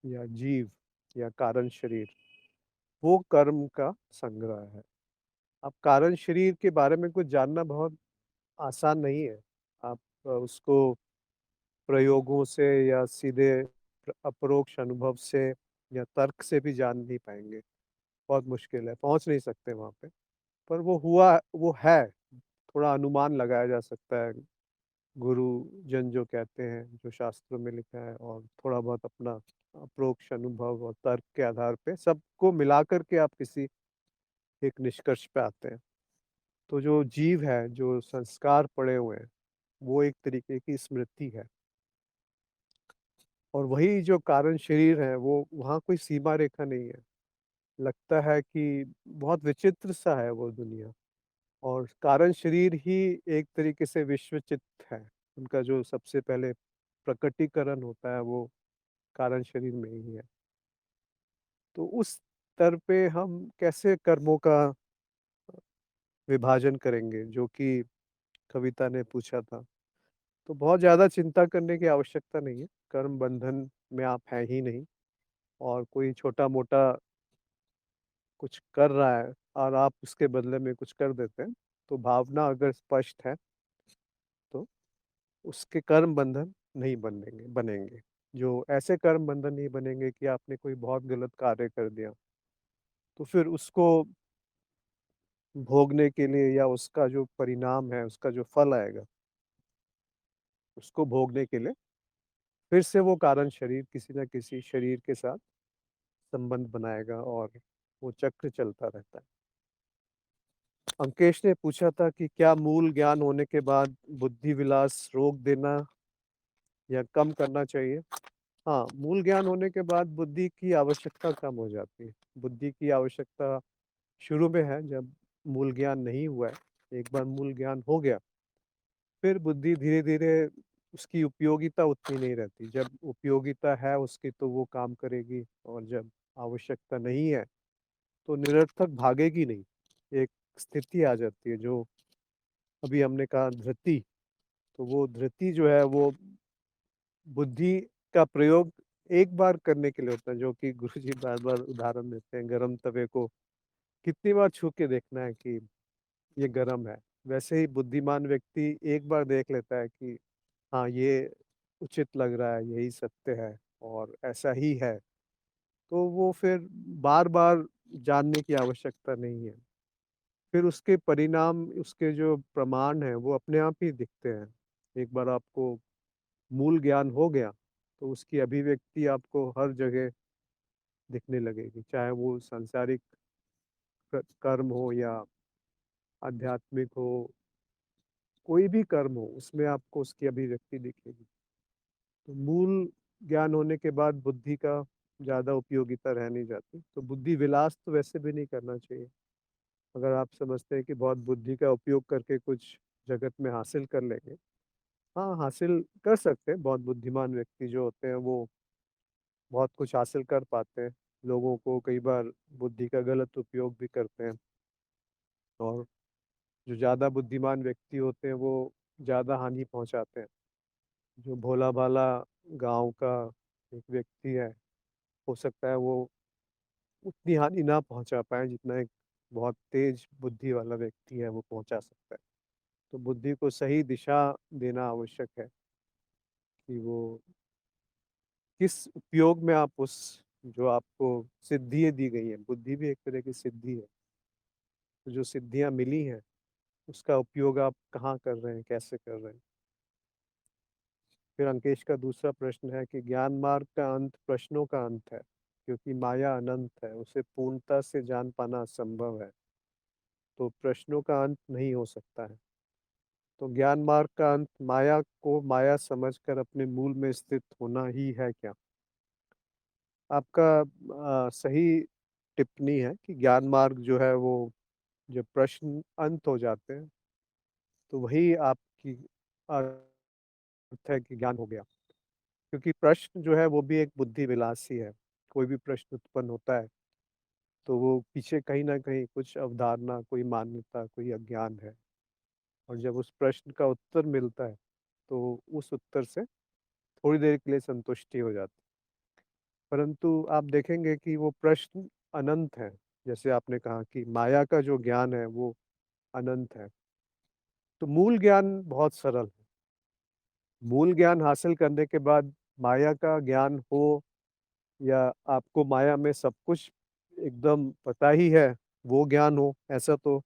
S1: या जीव या कारण शरीर, वो कर्म का संग्रह है। अब कारण शरीर के बारे में कुछ जानना बहुत आसान नहीं है। आप उसको प्रयोगों से या सीधे अपरोक्ष अनुभव से या तर्क से भी जान नहीं पाएंगे। बहुत मुश्किल है, पहुंच नहीं सकते वहां पे। पर वो हुआ, वो है, थोड़ा अनुमान लगाया जा सकता है। गुरु जन जो कहते हैं, जो शास्त्रों में लिखा है, और थोड़ा बहुत अपना अप्रोक्ष अनुभव और तर्क के आधार पे सबको मिला करके आप किसी एक निष्कर्ष पे आते हैं। तो जो जीव है, जो संस्कार पड़े हुए हैं, वो एक तरीके की स्मृति है। और वही जो कारण शरीर है, वो वहाँ कोई सीमा रेखा नहीं है। लगता है कि बहुत विचित्र सा है वो दुनिया। और कारण शरीर ही एक तरीके से विश्व चित्त है। उनका जो सबसे पहले प्रकटीकरण होता है वो कारण शरीर में ही है। तो उस स्तर पे हम कैसे कर्मों का विभाजन करेंगे, जो कि कविता ने पूछा था। तो बहुत ज़्यादा चिंता करने की आवश्यकता नहीं है। कर्म बंधन में आप हैं ही नहीं, और कोई छोटा मोटा कुछ कर रहा है और आप उसके बदले में कुछ कर देते हैं, तो भावना अगर स्पष्ट है तो उसके कर्म बंधन नहीं बनेंगे। जो ऐसे कर्म बंधन नहीं बनेंगे कि आपने कोई बहुत गलत कार्य कर दिया, तो फिर उसको भोगने के लिए, या उसका जो परिणाम है, उसका जो फल आएगा, उसको भोगने के लिए फिर से वो कारण शरीर किसी न किसी शरीर के साथ संबंध बनाएगा, और वो चक्र चलता रहता है। अंकेश ने पूछा था कि क्या मूल ज्ञान होने के बाद बुद्धि विलास रोक देना या कम करना चाहिए? हाँ, मूल ज्ञान होने के बाद बुद्धि की आवश्यकता कम हो जाती है। बुद्धि की आवश्यकता शुरू में है, जब मूल ज्ञान नहीं हुआ है। एक बार मूल ज्ञान हो गया, फिर बुद्धि धीरे धीरे, उसकी उपयोगिता उतनी नहीं रहती। जब उपयोगिता है उसकी तो वो काम करेगी, और जब आवश्यकता नहीं है तो निरर्थक भागेगी नहीं। एक स्थिति आ जाती है, जो अभी हमने कहा धृति। तो वो धृति जो है वो बुद्धि का प्रयोग एक बार करने के लिए होता है, जो कि गुरुजी बार बार उदाहरण देते हैं। गरम तवे को कितनी बार छू के देखना है कि ये गरम है। वैसे ही बुद्धिमान व्यक्ति एक बार देख लेता है कि हाँ, ये उचित लग रहा है, यही सत्य है और ऐसा ही है। तो वो फिर बार बार जानने की आवश्यकता नहीं है। फिर उसके परिणाम, उसके जो प्रमाण हैं वो अपने आप ही दिखते हैं। एक बार आपको मूल ज्ञान हो गया तो उसकी अभिव्यक्ति आपको हर जगह दिखने लगेगी, चाहे वो सांसारिक कर्म हो या आध्यात्मिक हो। कोई भी कर्म हो, उसमें आपको उसकी अभिव्यक्ति दिखेगी। तो मूल ज्ञान होने के बाद बुद्धि का ज़्यादा उपयोगिता रह नहीं जाती। तो बुद्धि विलास तो वैसे भी नहीं करना चाहिए। अगर आप समझते हैं कि बहुत बुद्धि का उपयोग करके कुछ जगत में हासिल कर लेंगे, हाँ, हासिल कर सकते हैं। बहुत बुद्धिमान व्यक्ति जो होते हैं वो बहुत कुछ हासिल कर पाते हैं। लोगों को कई बार बुद्धि का गलत उपयोग भी करते हैं। और जो ज़्यादा बुद्धिमान व्यक्ति होते हैं वो ज़्यादा हानि पहुंचाते हैं। जो भोला भाला गांव का एक व्यक्ति है, हो सकता है वो उतनी हानि ना पहुंचा पाए जितना एक बहुत तेज बुद्धि वाला व्यक्ति है वो पहुंचा सकता है। तो बुद्धि को सही दिशा देना आवश्यक है। कि वो किस उपयोग में आप उस जो आपको सिद्धियाँ दी गई हैं, बुद्धि भी एक तरह की सिद्धि है। तो जो सिद्धियाँ मिली हैं, उसका उपयोग आप कहाँ कर रहे हैं, कैसे कर रहे हैं? फिर अंकेश का दूसरा प्रश्न है कि ज्ञान मार्ग का अंत प्रश्नों का अंत है, क्योंकि माया अनंत है, उसे पूर्णता से जान पाना असंभव है, तो प्रश्नों का अंत नहीं हो सकता है। तो ज्ञान मार्ग का अंत माया को माया समझकर अपने मूल में स्थित होना ही है क्या? आपका सही टिप्पणी है कि ज्ञान मार्ग जो है वो जब प्रश्न अंत हो जाते हैं तो वही आपकी अर्थ है कि ज्ञान हो गया। क्योंकि प्रश्न जो है वो भी एक बुद्धि विलास ही है। कोई भी प्रश्न उत्पन्न होता है तो वो पीछे कहीं न कहीं कुछ अवधारणा, कोई मान्यता, कोई अज्ञान है। और जब उस प्रश्न का उत्तर मिलता है तो उस उत्तर से थोड़ी देर के लिए संतुष्टि हो जाती है। परंतु आप देखेंगे कि वो प्रश्न अनंत है। जैसे आपने कहा कि माया का जो ज्ञान है वो अनंत है। तो मूल ज्ञान बहुत सरल है। मूल ज्ञान हासिल करने के बाद माया का ज्ञान हो या आपको माया में सब कुछ एकदम पता ही है, वो ज्ञान हो, ऐसा तो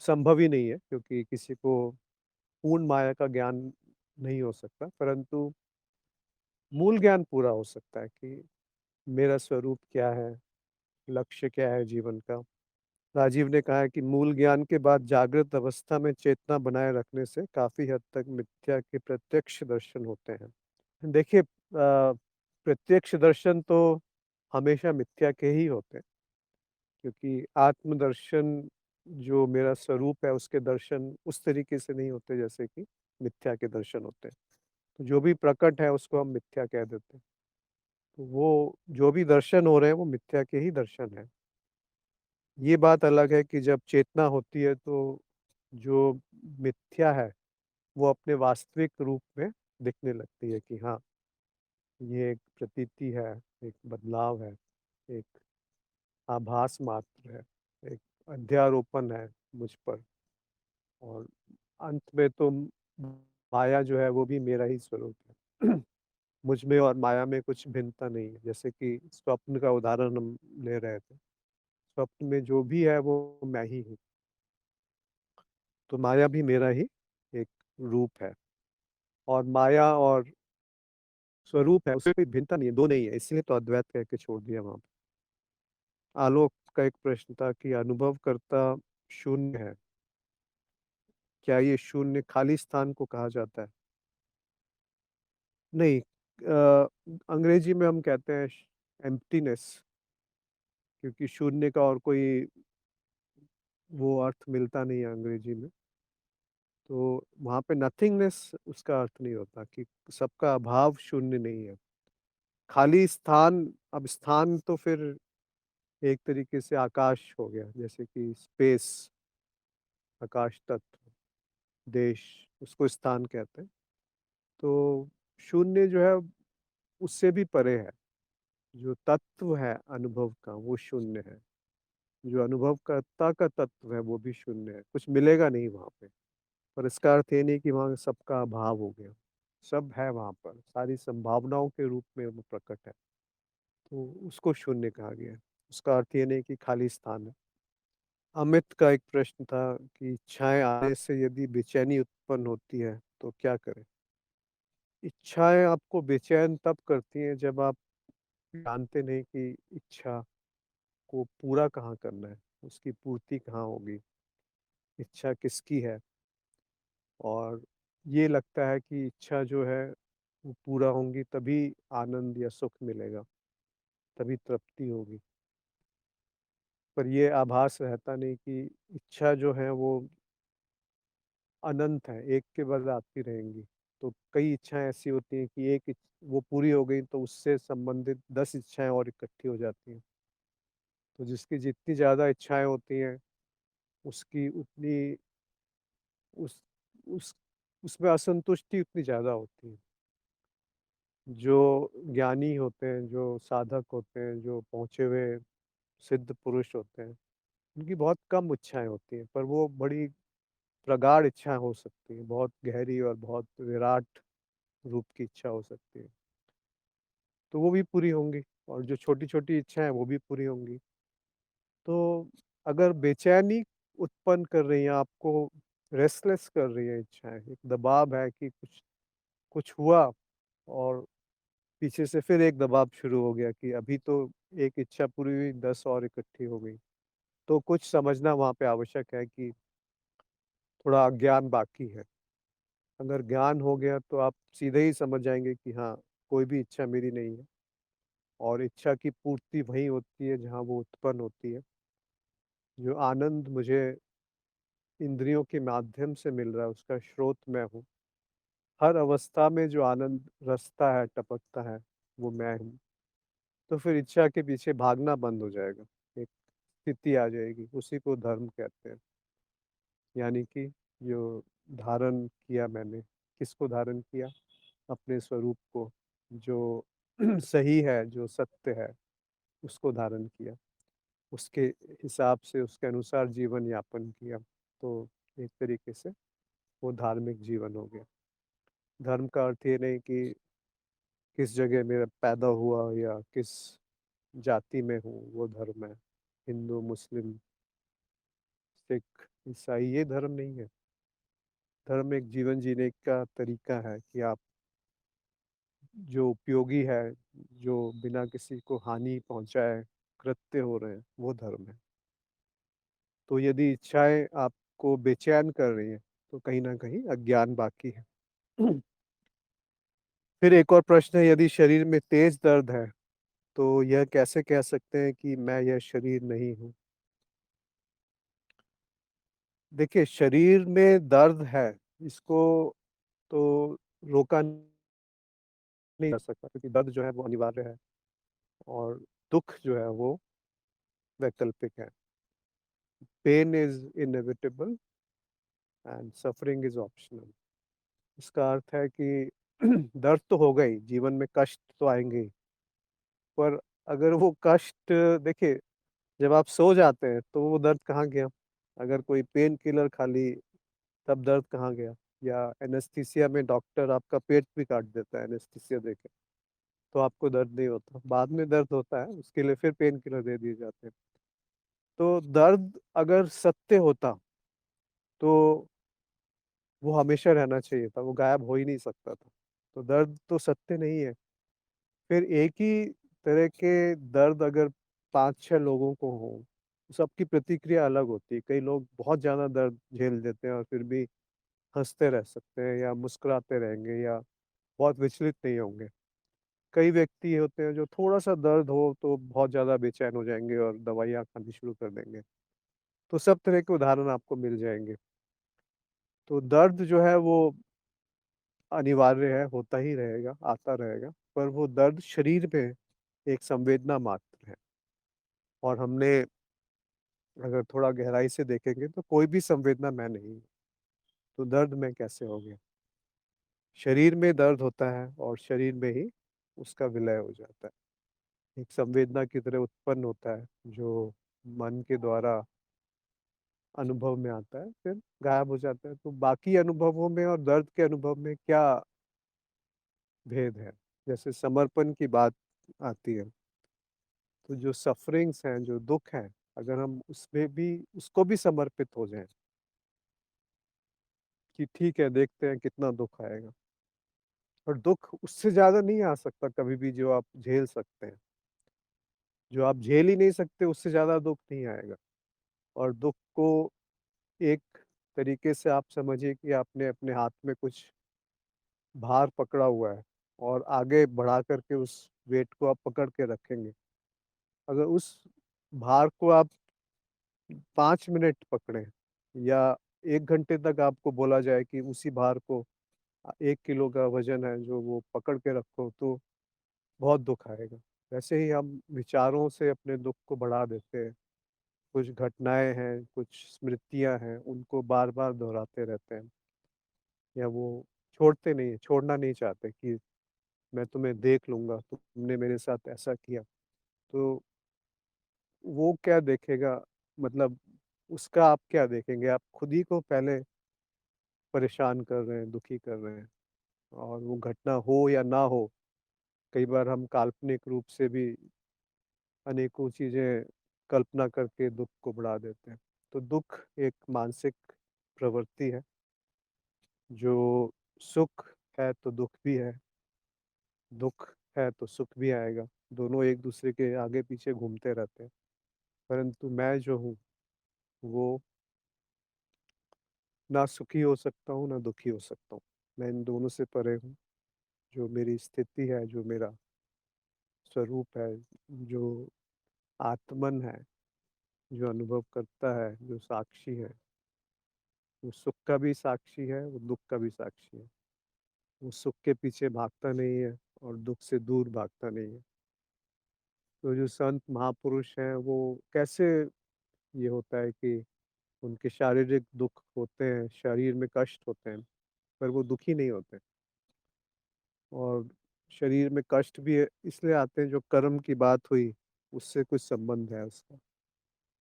S1: संभव ही नहीं है क्योंकि किसी को पूर्ण माया का ज्ञान नहीं हो सकता। परंतु मूल ज्ञान पूरा हो सकता है कि मेरा स्वरूप क्या है, लक्ष्य क्या है जीवन का। राजीव ने कहा है कि मूल ज्ञान के बाद जागृत अवस्था में चेतना बनाए रखने से काफी हद तक मिथ्या के प्रत्यक्ष दर्शन होते हैं। देखिए प्रत्यक्ष दर्शन तो हमेशा मिथ्या के ही होते हैं क्योंकि आत्मदर्शन जो मेरा स्वरूप है उसके दर्शन उस तरीके से नहीं होते जैसे कि मिथ्या के दर्शन होते हैं। तो जो भी प्रकट है उसको हम मिथ्या कह देते हैं। तो वो जो भी दर्शन हो रहे हैं वो मिथ्या के ही दर्शन है। ये बात अलग है कि जब चेतना होती है तो जो मिथ्या है वो अपने वास्तविक रूप में दिखने लगती है कि हाँ, ये एक प्रतीति है, एक बदलाव है, एक आभास मात्र है, एक अध्यारोपण है मुझ पर। और अंत में तो माया जो है वो भी मेरा ही स्वरूप है। मुझ में और माया में कुछ भिन्नता नहीं है। जैसे कि स्वप्न का उदाहरण हम ले रहे थे। स्वप्न में जो भी है वो मैं ही हूँ। तो माया भी मेरा ही एक रूप है। और माया और स्वरूप है उसमें कोई भिन्नता नहीं है, दो नहीं है, इसलिए तो अद्वैत कह के छोड़ दिया वहाँ पे। आलोक का एक प्रश्न था कि अनुभवकर्ता शून्य है, क्या ये शून्य खाली स्थान को कहा जाता है? नहीं, अंग्रेजी में हम कहते हैं एम्प्टीनेस, क्योंकि शून्य का और कोई वो अर्थ मिलता नहीं है अंग्रेजी में। तो वहाँ पे नथिंगनेस उसका अर्थ नहीं होता कि सबका अभाव शून्य नहीं है। खाली स्थान, अब स्थान तो फिर एक तरीके से आकाश हो गया, जैसे कि स्पेस, आकाश तत्व, देश, उसको स्थान कहते हैं। तो शून्य जो है उससे भी परे है। जो तत्व है अनुभव का वो शून्य है। जो अनुभवकर्ता का तत्व है वो भी शून्य है, कुछ मिलेगा नहीं वहाँ पे। पर इसका अर्थ ये नहीं कि वहाँ सबका अभाव हो गया। सब है वहाँ पर, सारी संभावनाओं के रूप में वो प्रकट है। तो उसको शून्य कहा गया है। उसका अर्थ ये नहीं कि खाली स्थान है। अमित का एक प्रश्न था कि इच्छाएं आने से यदि बेचैनी उत्पन्न होती है तो क्या करें? इच्छाएं आपको बेचैन तब करती हैं जब आप जानते नहीं कि इच्छा को पूरा कहाँ करना है, उसकी पूर्ति कहाँ होगी, इच्छा किसकी है। और ये लगता है कि इच्छा जो है वो पूरा होंगी तभी आनंद या सुख मिलेगा, तभी तृप्ति होगी। पर ये आभास रहता नहीं कि इच्छा जो है वो अनंत है, एक के बाद आती रहेंगी। तो कई इच्छाएं ऐसी होती हैं कि वो पूरी हो गई तो उससे संबंधित 10 इच्छाएं और इकट्ठी हो जाती हैं। तो जिसकी जितनी ज़्यादा इच्छाएं होती हैं उसकी उतनी उस उस उसमें असंतुष्टि उतनी ज़्यादा होती है। जो ज्ञानी होते हैं, जो साधक होते हैं, जो पहुँचे हुए सिद्ध पुरुष होते हैं, उनकी बहुत कम इच्छाएं होती हैं, पर वो बड़ी प्रगाढ़ इच्छाएं हो सकती हैं, बहुत गहरी और बहुत विराट रूप की इच्छा हो सकती है। तो वो भी पूरी होंगी और जो छोटी-छोटी इच्छाएँ हैं वो भी पूरी होंगी। तो अगर बेचैनी उत्पन्न कर रही हैं आपको, रेस्टलेस कर रही हैं इच्छाएँ, एक दबाव है कि कुछ कुछ हुआ और पीछे से फिर एक दबाव शुरू हो गया कि अभी तो एक इच्छा पूरी हुई, 10 और इकट्ठी हो गई। तो कुछ समझना वहाँ पे आवश्यक है कि थोड़ा अज्ञान बाकी है। अगर ज्ञान हो गया तो आप सीधे ही समझ जाएँगे कि हाँ, कोई भी इच्छा मेरी नहीं है और इच्छा की पूर्ति वहीं होती है जहाँ वो उत्पन्न होती है। जो आनंद मुझे इंद्रियों के माध्यम से मिल रहा है उसका स्रोत मैं हूँ। हर अवस्था में जो आनंद रसता है, टपकता है, वो मैं हूँ। तो फिर इच्छा के पीछे भागना बंद हो जाएगा। एक स्थिति आ जाएगी, उसी को धर्म कहते हैं। यानी कि जो धारण किया मैंने, किसको धारण किया? अपने स्वरूप को, जो सही है, जो सत्य है, उसको धारण किया। उसके हिसाब से, उसके अनुसार जीवन यापन किया। तो एक तरीके से वो धार्मिक जीवन हो गया। धर्म का अर्थ ये नहीं कि किस जगह मैं पैदा हुआ या किस जाति में हूँ, वो धर्म है। हिंदू, मुस्लिम, सिख, ईसाई ये धर्म नहीं है। धर्म एक जीवन जीने का तरीका है कि आप जो उपयोगी है, जो बिना किसी को हानि पहुँचाए कृत्य हो रहे हैं, वो धर्म है। तो यदि इच्छाएँ आपको बेचैन कर रही हैं, तो कहीं न कहीं अज्ञान बाकी है। फिर एक और प्रश्न है, यदि शरीर में तेज दर्द है, तो यह कैसे कह सकते हैं कि मैं यह शरीर नहीं हूँ? देखिए, शरीर में दर्द है, इसको तो रोका नहीं जा सकता क्योंकि दर्द जो है वो अनिवार्य है और दुःख जो है वो वैकल्पिक है। Pain is inevitable and suffering is optional. इसका अर्थ है कि दर्द तो होगा ही, जीवन में कष्ट तो आएँगे ही, पर अगर वो कष्ट देखिए, जब आप सो जाते हैं, तो वो दर्द कहाँ गया? अगर कोई पेन किलर खा ली, तब दर्द कहाँ गया? या एनेस्थीसिया में डॉक्टर आपका पेट भी काट देता है एनेस्थीसिया देके, तो आपको दर्द नहीं होता। बाद में दर्द होता है, उसके लिए फिर पेन किलर दे दिए जाते हैं। तो दर्द अगर सत्य होता, तो वो हमेशा रहना चाहिए था, वो गायब हो ही नहीं सकता था। तो दर्द तो सत्य नहीं है। फिर एक ही तरह के दर्द अगर 5-6 लोगों को हो, सबकी प्रतिक्रिया अलग होती है। कई लोग बहुत ज़्यादा दर्द झेल लेते हैं और फिर भी हँसते रह सकते हैं या मुस्कुराते रहेंगे या बहुत विचलित नहीं होंगे। कई व्यक्ति होते हैं जो थोड़ा-सा दर्द हो तो बहुत ज़्यादा बेचैन हो जाएँगे और दवाइयाँ खानी शुरू कर देंगे। तो सब तरह के उदाहरण आपको मिल जाएँगे। तो दर्द जो है वो अनिवार्य है, होता ही रहेगा, आता रहेगा, पर वो दर्द शरीर में एक संवेदना मात्र है और हमने अगर थोड़ा गहराई से देखेंगे तो कोई भी संवेदना मैं नहीं हूँ, तो दर्द मैं कैसे हो गया? शरीर में दर्द होता है और शरीर में ही उसका विलय हो जाता है। एक संवेदना की तरह उत्पन्न होता है, जो मन के द्वारा अनुभव में आता है, फिर गायब हो जाता है। तो बाकी अनुभवों में और दर्द के अनुभव में क्या भेद है? जैसे समर्पण की बात आती है, तो जो सफ़रिंग्स हैं, जो दुःख हैं, अगर हम उसमें भी उसको भी समर्पित हो जाएँ कि ठीक है, देखते हैं कितना दुःख आएगा और दुःख उससे ज़्यादा नहीं आ सकता कभी भी जो आप झेल सकते हैं। जो आप झेल ही नहीं सकते, उससे ज़्यादा दुःख नहीं आएगा और दुःख को एक तरीके से आप समझिए कि आपने अपने हाथ में कुछ भार पकड़ा हुआ है और आगे बढ़ा कर के उस वेट को आप पकड़ के रखेंगे। अगर उस भार को आप 5 मिनट पकड़ें या 1 घंटे तक आपको बोला जाए कि उसी भार को 1 किलो का वज़न है जो वो पकड़ के रखो, तो बहुत दुःख आएगा। वैसे ही हम विचारों से अपने दुःख को बढ़ा देते हैं। कुछ घटनाएँ हैं, कुछ स्मृतियाँ हैं, उनको बार-बार दोहराते रहते हैं या वो छोड़ते नहीं हैं, छोड़ना नहीं चाहते कि मैं तुम्हें देख लूँगा, तुमने मेरे साथ ऐसा किया। तो वो क्या देखेगा, मतलब उसका आप क्या देखेंगे? आप खुद ही को पहले परेशान कर रहे हैं, दुखी कर रहे हैं। और वो घटना हो या ना हो, कई बार हम काल्पनिक रूप से भी अनेकों चीज़ें कल्पना करके दुःख को बढ़ा देते हैं। तो दुःख एक मानसिक प्रवृत्ति है, जो सुख है तो दुःख भी है, दुःख है तो सुख भी आएगा। दोनों एक-दूसरे के आगे-पीछे घूमते रहते हैं। परंतु मैं जो हूँ, वो ना सुखी हो सकता हूँ, ना दुखी हो सकता हूँ। मैं इन दोनों से परे हूँ। जो मेरी स्थिति है, जो मेरा स्वरूप है, जो आत्मन है, जो अनुभव करता है, जो साक्षी है, वो सुख का भी साक्षी है, वो दुःख का भी साक्षी है। वो सुख के पीछे भागता नहीं है और दुःख से दूर भागता नहीं है। तो जो संत महापुरुष हैं, वो कैसे ये होता है कि उनके शारीरिक दुःख होते हैं, शरीर में कष्ट होते हैं, पर वो दुखी नहीं होते। और शरीर में कष्ट भी इसलिए आते हैं, जो कर्म की बात हुई, उससे कुछ संबंध है उसका।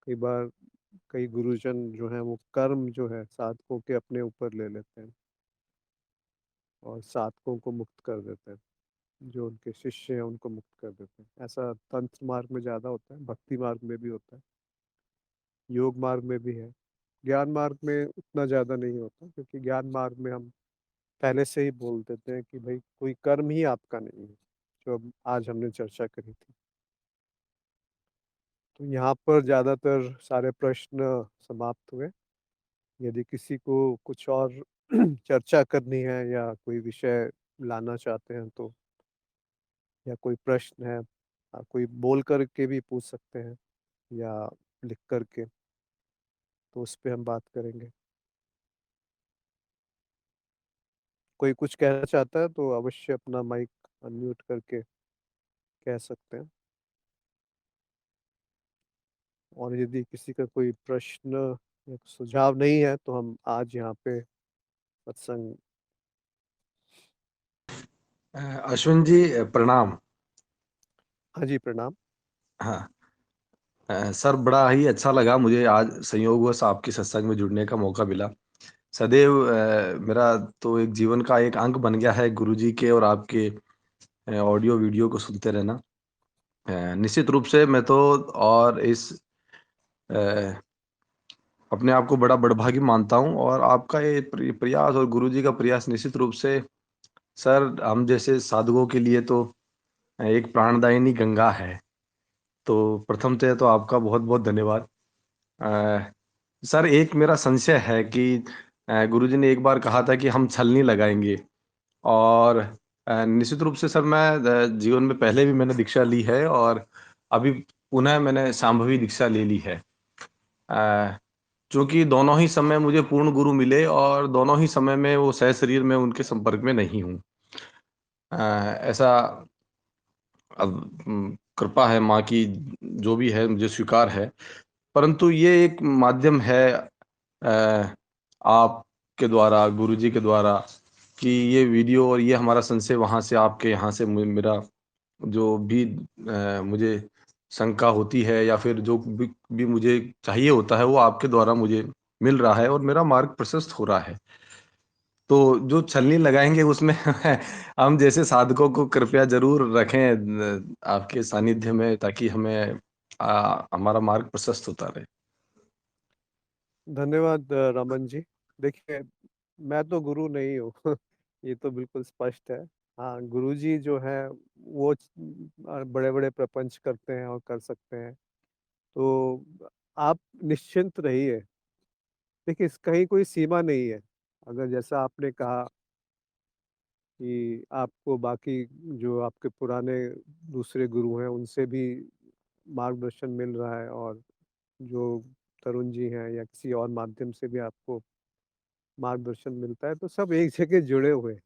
S1: कई बार कई गुरुजन जो हैं, वो कर्म जो है साधकों के अपने ऊपर ले लेते हैं और साधकों को मुक्त कर देते हैं। जो उनके शिष्य हैं, उनको मुक्त कर देते हैं। ऐसा तंत्र मार्ग में ज़्यादा होता है, भक्ति मार्ग में भी होता है, योग मार्ग में भी है। ज्ञान मार्ग में उतना ज़्यादा नहीं होता, क्योंकि ज्ञान मार्ग में हम पहले से ही बोल देते हैं कि भई कोई कर्म ही आपका नहीं है, जो अब आज हमने चर्चा करी थी। तो यहाँ पर ज़्यादातर सारे प्रश्न समाप्त हुए। यदि किसी को कुछ और चर्चा करनी है या कोई विषय लाना चाहते हैं तो, या कोई प्रश्न है, कोई बोल कर के भी पूछ सकते हैं या लिख कर के, तो उस पे हम बात करेंगे। कोई कुछ कहना चाहता है तो अवश्य अपना माइक अनम्यूट करके कह सकते हैं। और यदि किसी का कोई प्रश्न या सुझाव नहीं है तो हम आज यहाँ पे सत्संग।
S2: अश्विन जी, प्रणाम।
S1: हाँ जी, प्रणाम।
S2: हाँ। सर, बड़ा ही अच्छा लगा मुझे आज संयोगवश आपके सत्संग में जुड़ने का मौका मिला। सदैव मेरा तो एक जीवन का एक अंग बन गया है गुरुजी के और आपके ऑडियो वीडियो को सुनते रहना। निश्चित रूप से मैं तो और इस अ, अपने आप को बड़ा बड़भागी मानता हूँ और आपका ये प्रयास और गुरुजी का प्रयास निश्चित रूप से सर हम जैसे साधुओं के लिए तो एक प्राणदायिनी गंगा है। तो प्रथमतः तो आपका बहुत-बहुत धन्यवाद। अ, सर, एक मेरा संशय है कि गुरुजी ने एक बार कहा था कि हम छलनी लगाएँगे और निश्चित रूप से सर मैं जीवन में पहले भी मैंने दीक्षा ली है और अभी पुनः मैंने शांभवी दीक्षा ले ली है। चूँकि दोनों ही समय मुझे पूर्ण गुरु मिले और दोनों ही समय में वो सशरीर मैं उनके संपर्क में नहीं हूँ। ऐसा अब कृपा है माँ की, जो भी है मुझे स्वीकार है। परंतु ये एक माध्यम है आपके द्वारा, गुरुजी के द्वारा कि ये वीडियो और ये हमारा संशय वहाँ से आपके यहाँ से मेरा जो भी मुझे शंका होती है या फिर जो भी मुझे चाहिए होता है वो आपके द्वारा मुझे मिल रहा है और मेरा मार्ग प्रशस्त हो रहा है। तो जो छलनी लगाएँगे उसमें हम जैसे साधकों को कृपया ज़रूर रखें आपके सानिध्य में ताकि हमें हमारा मार्ग प्रशस्त होता रहे।
S1: धन्यवाद रमन जी। देखिए, मैं तो गुरु नहीं हूँ ये तो बिल्कुल स्पष्ट है। हाँ, गुरुजी जो हैं वो बड़े-बड़े प्रपंच करते हैं और कर सकते हैं। तो आप निश्चिंत रहिए। देखिए, इस कहीं कोई सीमा नहीं है। अगर जैसा आपने कहा कि आपको बाकी जो आपके पुराने दूसरे गुरु हैं, उनसे भी मार्गदर्शन मिल रहा है, और जो तरुण जी हैं या किसी और माध्यम से भी आपको मार्गदर्शन मिलता है, तो सब एक जगह जुड़े हुए हैं।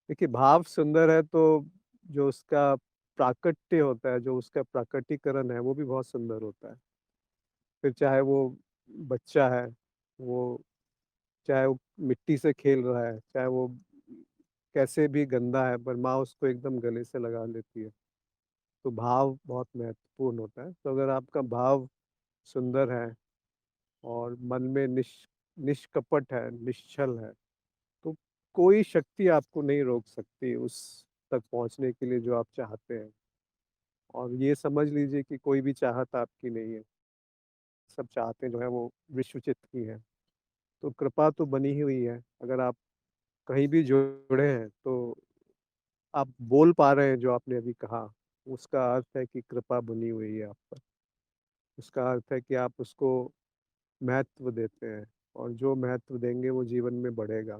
S1: देखिए, भाव सुंदर है तो जो उसका प्राकट्य होता है, जो उसका प्रकटीकरण है, वो भी बहुत सुंदर होता है। फिर चाहे वो बच्चा है, वो चाहे वो मिट्टी से खेल रहा है, चाहे वो कैसे भी गंदा है, पर माँ उसको एकदम गले से लगा लेती है। तो भाव बहुत महत्वपूर्ण होता है। तो अगर आपका भाव सुंदर है और मन में निष्कपट है, निश्चल है, तो कोई शक्ति आपको नहीं रोक सकती उस तक पहुँचने के लिए जो आप चाहते हैं। और ये समझ लीजिए कि कोई भी चाहत आपकी नहीं है, सब चाहतें जो हैं वो विश्वचित की हैं। तो कृपा तो बनी ही हुई है, अगर आप कहीं भी जुड़े हैं तो आप बोल पा रहे हैं जो आपने अभी कहा, उसका अर्थ है कि कृपा बनी हुई है आप पर। उसका अर्थ है कि आप उसको महत्व देते हैं और जो महत्व देंगे वो जीवन में बढ़ेगा।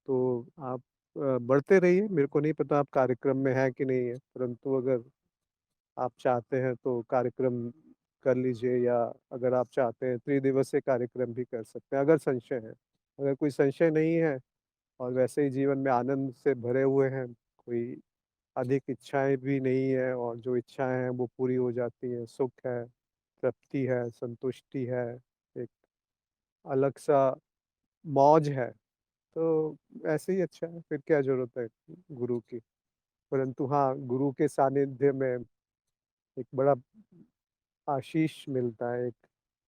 S1: तो आप बढ़ते रहिए, मेरे को नहीं पता आप कार्यक्रम में हैं कि नहीं है, परंतु अगर आप चाहते हैं तो कार्यक्रम कर लीजिए या अगर आप चाहते हैं त्रिदिवसीय कार्यक्रम भी कर सकते हैं, अगर संशय है। अगर कोई संशय नहीं है और वैसे ही जीवन में आनंद से भरे हुए हैं, कोई अधिक इच्छाएँ भी नहीं है और जो इच्छाएँ हैं वो पूरी हो जाती हैं, सुख है, तृप्ति है, संतुष्टि है, एक अलग-सा मौज है, तो ऐसे ही अच्छा है, फिर क्या ज़रूरत है गुरु की। परंतु हाँ, गुरु के सानिध्य में एक बड़ा आशीष मिलता है, एक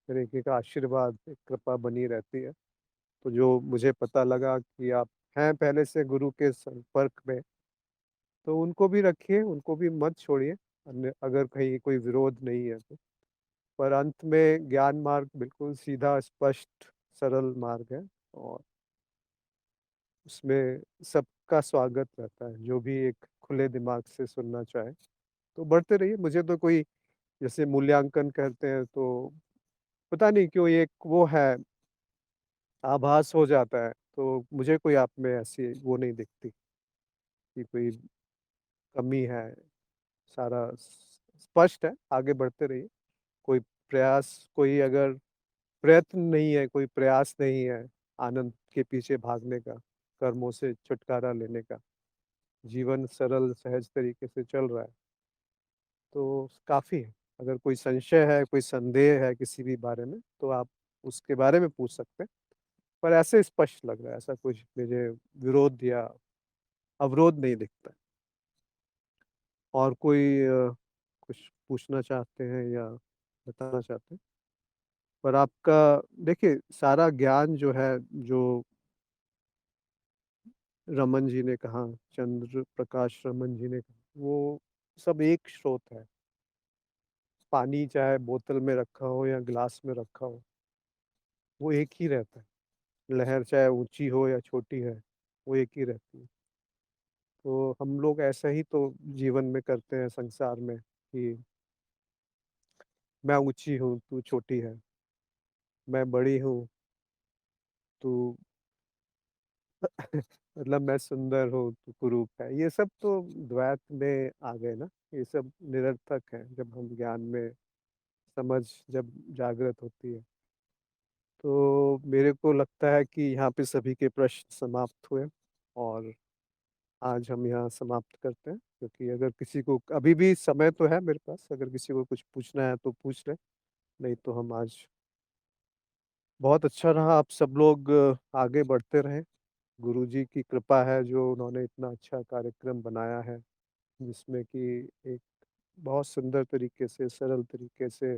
S1: तरीके का आशीर्वाद, एक कृपा बनी रहती है। तो जो मुझे पता लगा कि आप हैं पहले से गुरु के संपर्क में, तो उनको भी रखिए, उनको भी मत छोड़िए, अन्य अगर कहीं कोई विरोध नहीं है तो। पर अंत में ज्ञान मार्ग बिल्कुल सीधा, स्पष्ट, सरल मार्ग है और उसमें सबका स्वागत रहता है, जो भी एक खुले दिमाग से सुनना चाहे। तो बढ़ते रहिए, मुझे तो कोई जैसे मूल्यांकन करते हैं तो पता नहीं क्यों एक वो है, आभास हो जाता है, तो मुझे कोई आप में ऐसी वो नहीं दिखती कि कोई कमी है, सारा स्पष्ट है, आगे बढ़ते रहिए। कोई प्रयास कोई अगर प्रयत्न नहीं है, कोई प्रयास नहीं है, आनंद के पीछे भागने का, कर्मों से छुटकारा लेने का, जीवन सरल सहज तरीके से चल रहा है, तो काफ़ी है। अगर कोई संशय है, कोई संदेह है किसी भी बारे में, तो आप उसके बारे में पूछ सकते हैं। पर ऐसे स्पष्ट लग रहा है, ऐसा कुछ मुझे विरोध या अवरोध नहीं दिखता है। और कोई कुछ पूछना चाहते हैं या बताना चाहते हैं? पर आपका देखिए सारा ज्ञान जो है, जो रमन जी ने कहा, चंद्र प्रकाश रमन जी ने कहा, वो सब एक स्रोत है। पानी चाहे बोतल में रखा हो या ग्लास में रखा हो, वो एक ही रहता है। लहर चाहे ऊँची हो या छोटी है, वो एक ही रहती है। तो हम लोग ऐसा ही तो जीवन में करते हैं संसार में कि मैं ऊँची हूँ, तू छोटी है, मैं बड़ी हूँ, तू मतलब मैं सुंदर हूँ, तू कुरूप है। ये सब तो द्वैत में आ गए ना, ये सब निरर्थक है जब हम ज्ञान में समझ जब जागृत होती है। तो मेरे को लगता है कि यहाँ पे सभी के प्रश्न समाप्त हुए और आज हम यहाँ समाप्त करते हैं, क्योंकि अगर किसी को अभी भी समय तो है मेरे पास, अगर किसी को कुछ पूछना है तो पूछ लें, नहीं तो हम आज बहुत अच्छा रहा, आप सब लोग आगे बढ़ते रहें। गुरुजी की कृपा है जो उन्होंने इतना अच्छा कार्यक्रम बनाया है, जिसमें कि एक बहुत सुंदर तरीके से, सरल तरीके से,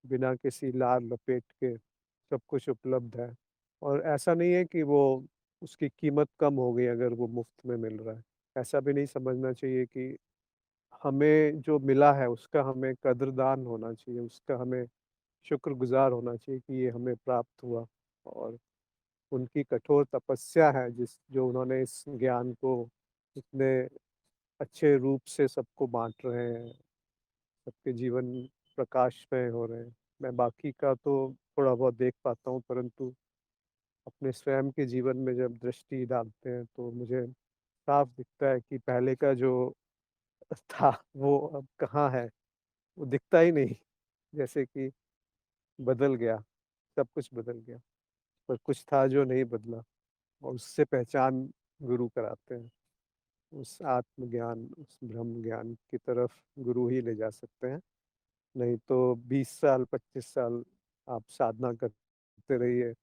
S1: बिना किसी लार लपेट के सब कुछ उपलब्ध है। और ऐसा नहीं है कि वो उसकी कीमत कम हो गई अगर वो मुफ्त में मिल रहा है। ऐसा भी नहीं समझना चाहिए कि हमें जो मिला है उसका हमें कदरदान होना चाहिए, उसका हमें शुक्रगुज़ार होना चाहिए कि ये हमें प्राप्त हुआ। और उनकी कठोर तपस्या है जिस जो उन्होंने इस ज्ञान को इतने अच्छे रूप से सबको बाँट रहे हैं, सबके जीवन प्रकाशमय हो रहे हैं। मैं बाकी का तो थोड़ा बहुत देख पाता हूँ, परंतु अपने स्वयं के जीवन में जब दृष्टि डालते हैं तो मुझे साफ दिखता है कि पहले का जो था वो अब कहाँ है, वो दिखता ही नहीं। जैसे कि बदल गया, सब कुछ बदल गया, पर कुछ था जो नहीं बदला और उससे पहचान गुरु कराते हैं। उस आत्मज्ञान, उस ब्रह्म ज्ञान की तरफ गुरु ही ले जा सकते हैं। नहीं तो 20 साल, 25 साल आप साधना करते रहिए,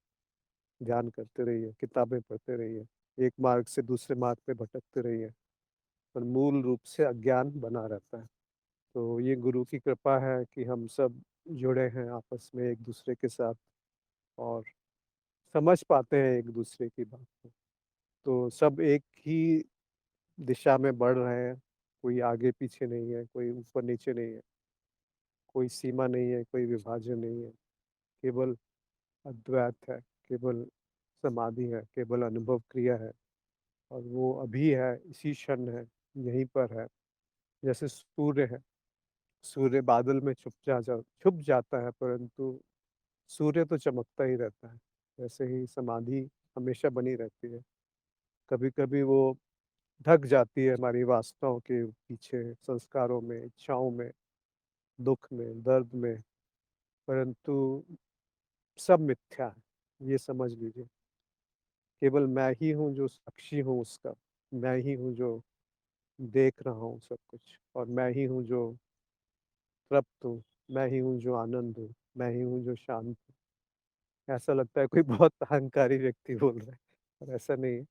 S1: ध्यान करते रहिए, किताबें पढ़ते रहिए, एक मार्ग से दूसरे मार्ग पे भटकते रहिए, पर मूल रूप से अज्ञान बना रहता है। तो ये गुरु की कृपा है कि हम सब जुड़े हैं आपस में एक-दूसरे के साथ और समझ पाते हैं एक-दूसरे की बात को। तो सब एक ही दिशा में बढ़ रहे हैं, कोई आगे-पीछे नहीं है, कोई ऊपर-नीचे नहीं है, कोई सीमा नहीं है, कोई विभाजन नहीं है, केवल अद्वैत है, केवल समाधि है, केवल अनुभव क्रिया है और वो अभी है, इसी क्षण है, यहीं पर है। जैसे सूर्य है, सूर्य बादल में छुप जाता है परंतु सूर्य तो चमकता ही रहता है। वैसे ही समाधि हमेशा बनी रहती है। कभी-कभी वो ढक जाती है हमारी वासनाओं के पीछे, संस्कारों में, इच्छाओं में, दुःख में, दर्द में, परंतु सब मिथ्या है, ये समझ लीजिए। केवल मैं ही हूँ जो साक्षी हूँ उसका, मैं ही हूँ जो देख रहा हूँ सब कुछ और मैं ही हूँ जो तृप्त हूँ, मैं ही हूँ जो आनंद हूँ, मैं ही हूँ जो शांत हूँ। ऐसा लगता है कोई बहुत अहंकारी व्यक्ति बोल रहा है, पर ऐसा नहीं है।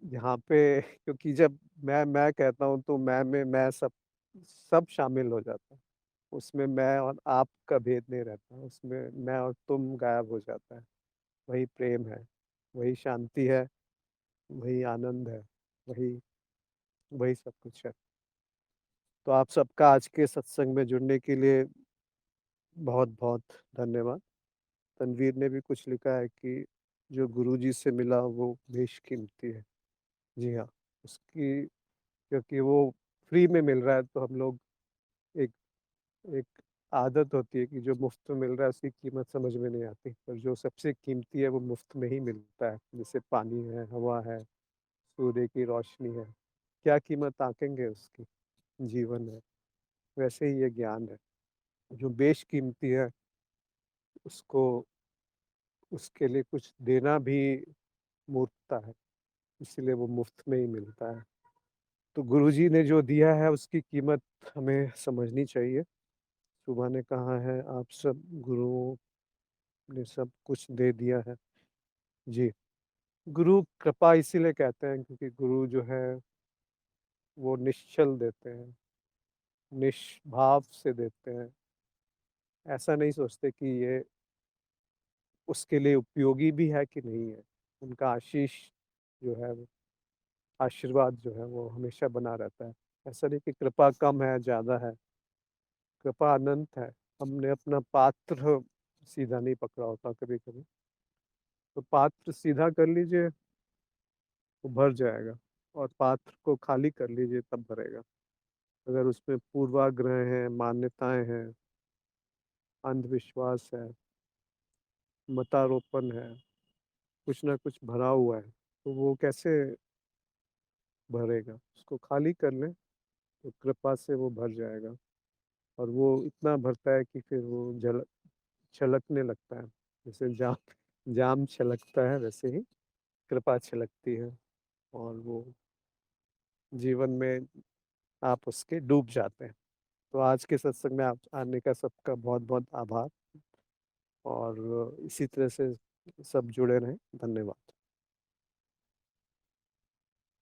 S1: यहाँ पे क्योंकि जब मैं कहता हूँ तो मैं में मैं सब शामिल हो जाता है। उसमें मैं और आप का भेद नहीं रहता, उसमें मैं और तुम गायब हो जाता है। वही प्रेम है, वही शांति है, वही आनंद है, वही वही सब कुछ है। तो आप सबका आज के सत्संग में जुड़ने के लिए बहुत-बहुत धन्यवाद। तनवीर ने भी कुछ लिखा है कि जो गुरुजी से मिला वो बेशकीमती है। जी हाँ, उसकी क्योंकि वो फ्री में मिल रहा है तो हम लोग एक एक आदत होती है कि जो मुफ़्त में मिल रहा है उसकी कीमत समझ में नहीं आती। पर जो सबसे कीमती है वो मुफ़्त में ही मिलता है। जैसे पानी है, हवा है, सूर्य की रोशनी है। क्या कीमत आँकेंगे उसकी? जीवन है। वैसे ही ये ज्ञान है। जो बेशकीमती है उसको उसके लिए कुछ देना भी मूर्खता है। इसीलिए वो मुफ़्त में ही मिलता है। तो गुरुजी ने जो दिया है उसकी कीमत हमें समझनी चाहिए। सुबह ने कहा है आप सब गुरुओं ने सब कुछ दे दिया है। जी, गुरु कृपा इसीलिए कहते हैं क्योंकि गुरु जो है वो निश्चल देते हैं, निष्भाव से देते हैं। ऐसा नहीं सोचते कि ये उसके लिए उपयोगी भी है कि नहीं है। उनका आशीष जो है वो आशीर्वाद जो है वो हमेशा बना रहता है। ऐसा नहीं कि कृपा कम है, ज़्यादा है, कृपा अनंत है। हमने अपना पात्र सीधा नहीं पकड़ा होता कभी-कभी। तो पात्र सीधा कर लीजिए, वो भर जाएगा और पात्र को खाली कर लीजिए तब भरेगा। अगर उसमें पूर्वाग्रह हैं, मान्यताएँ हैं, अंधविश्वास है, मतारोपण है, कुछ ना कुछ भरा हुआ है, तो वो कैसे भरेगा? उसको खाली कर लें, तो कृपा से वो भर जाएगा और वो इतना भरता है कि फिर वो छलकने लगता है। जैसे जाम छलकता है वैसे ही कृपा छलकती है और वो जीवन में आप उसके डूब जाते हैं। तो आज के सत्संग में आप आने का सबका बहुत-बहुत आभार और इसी तरह से सब जुड़े रहें। धन्यवाद।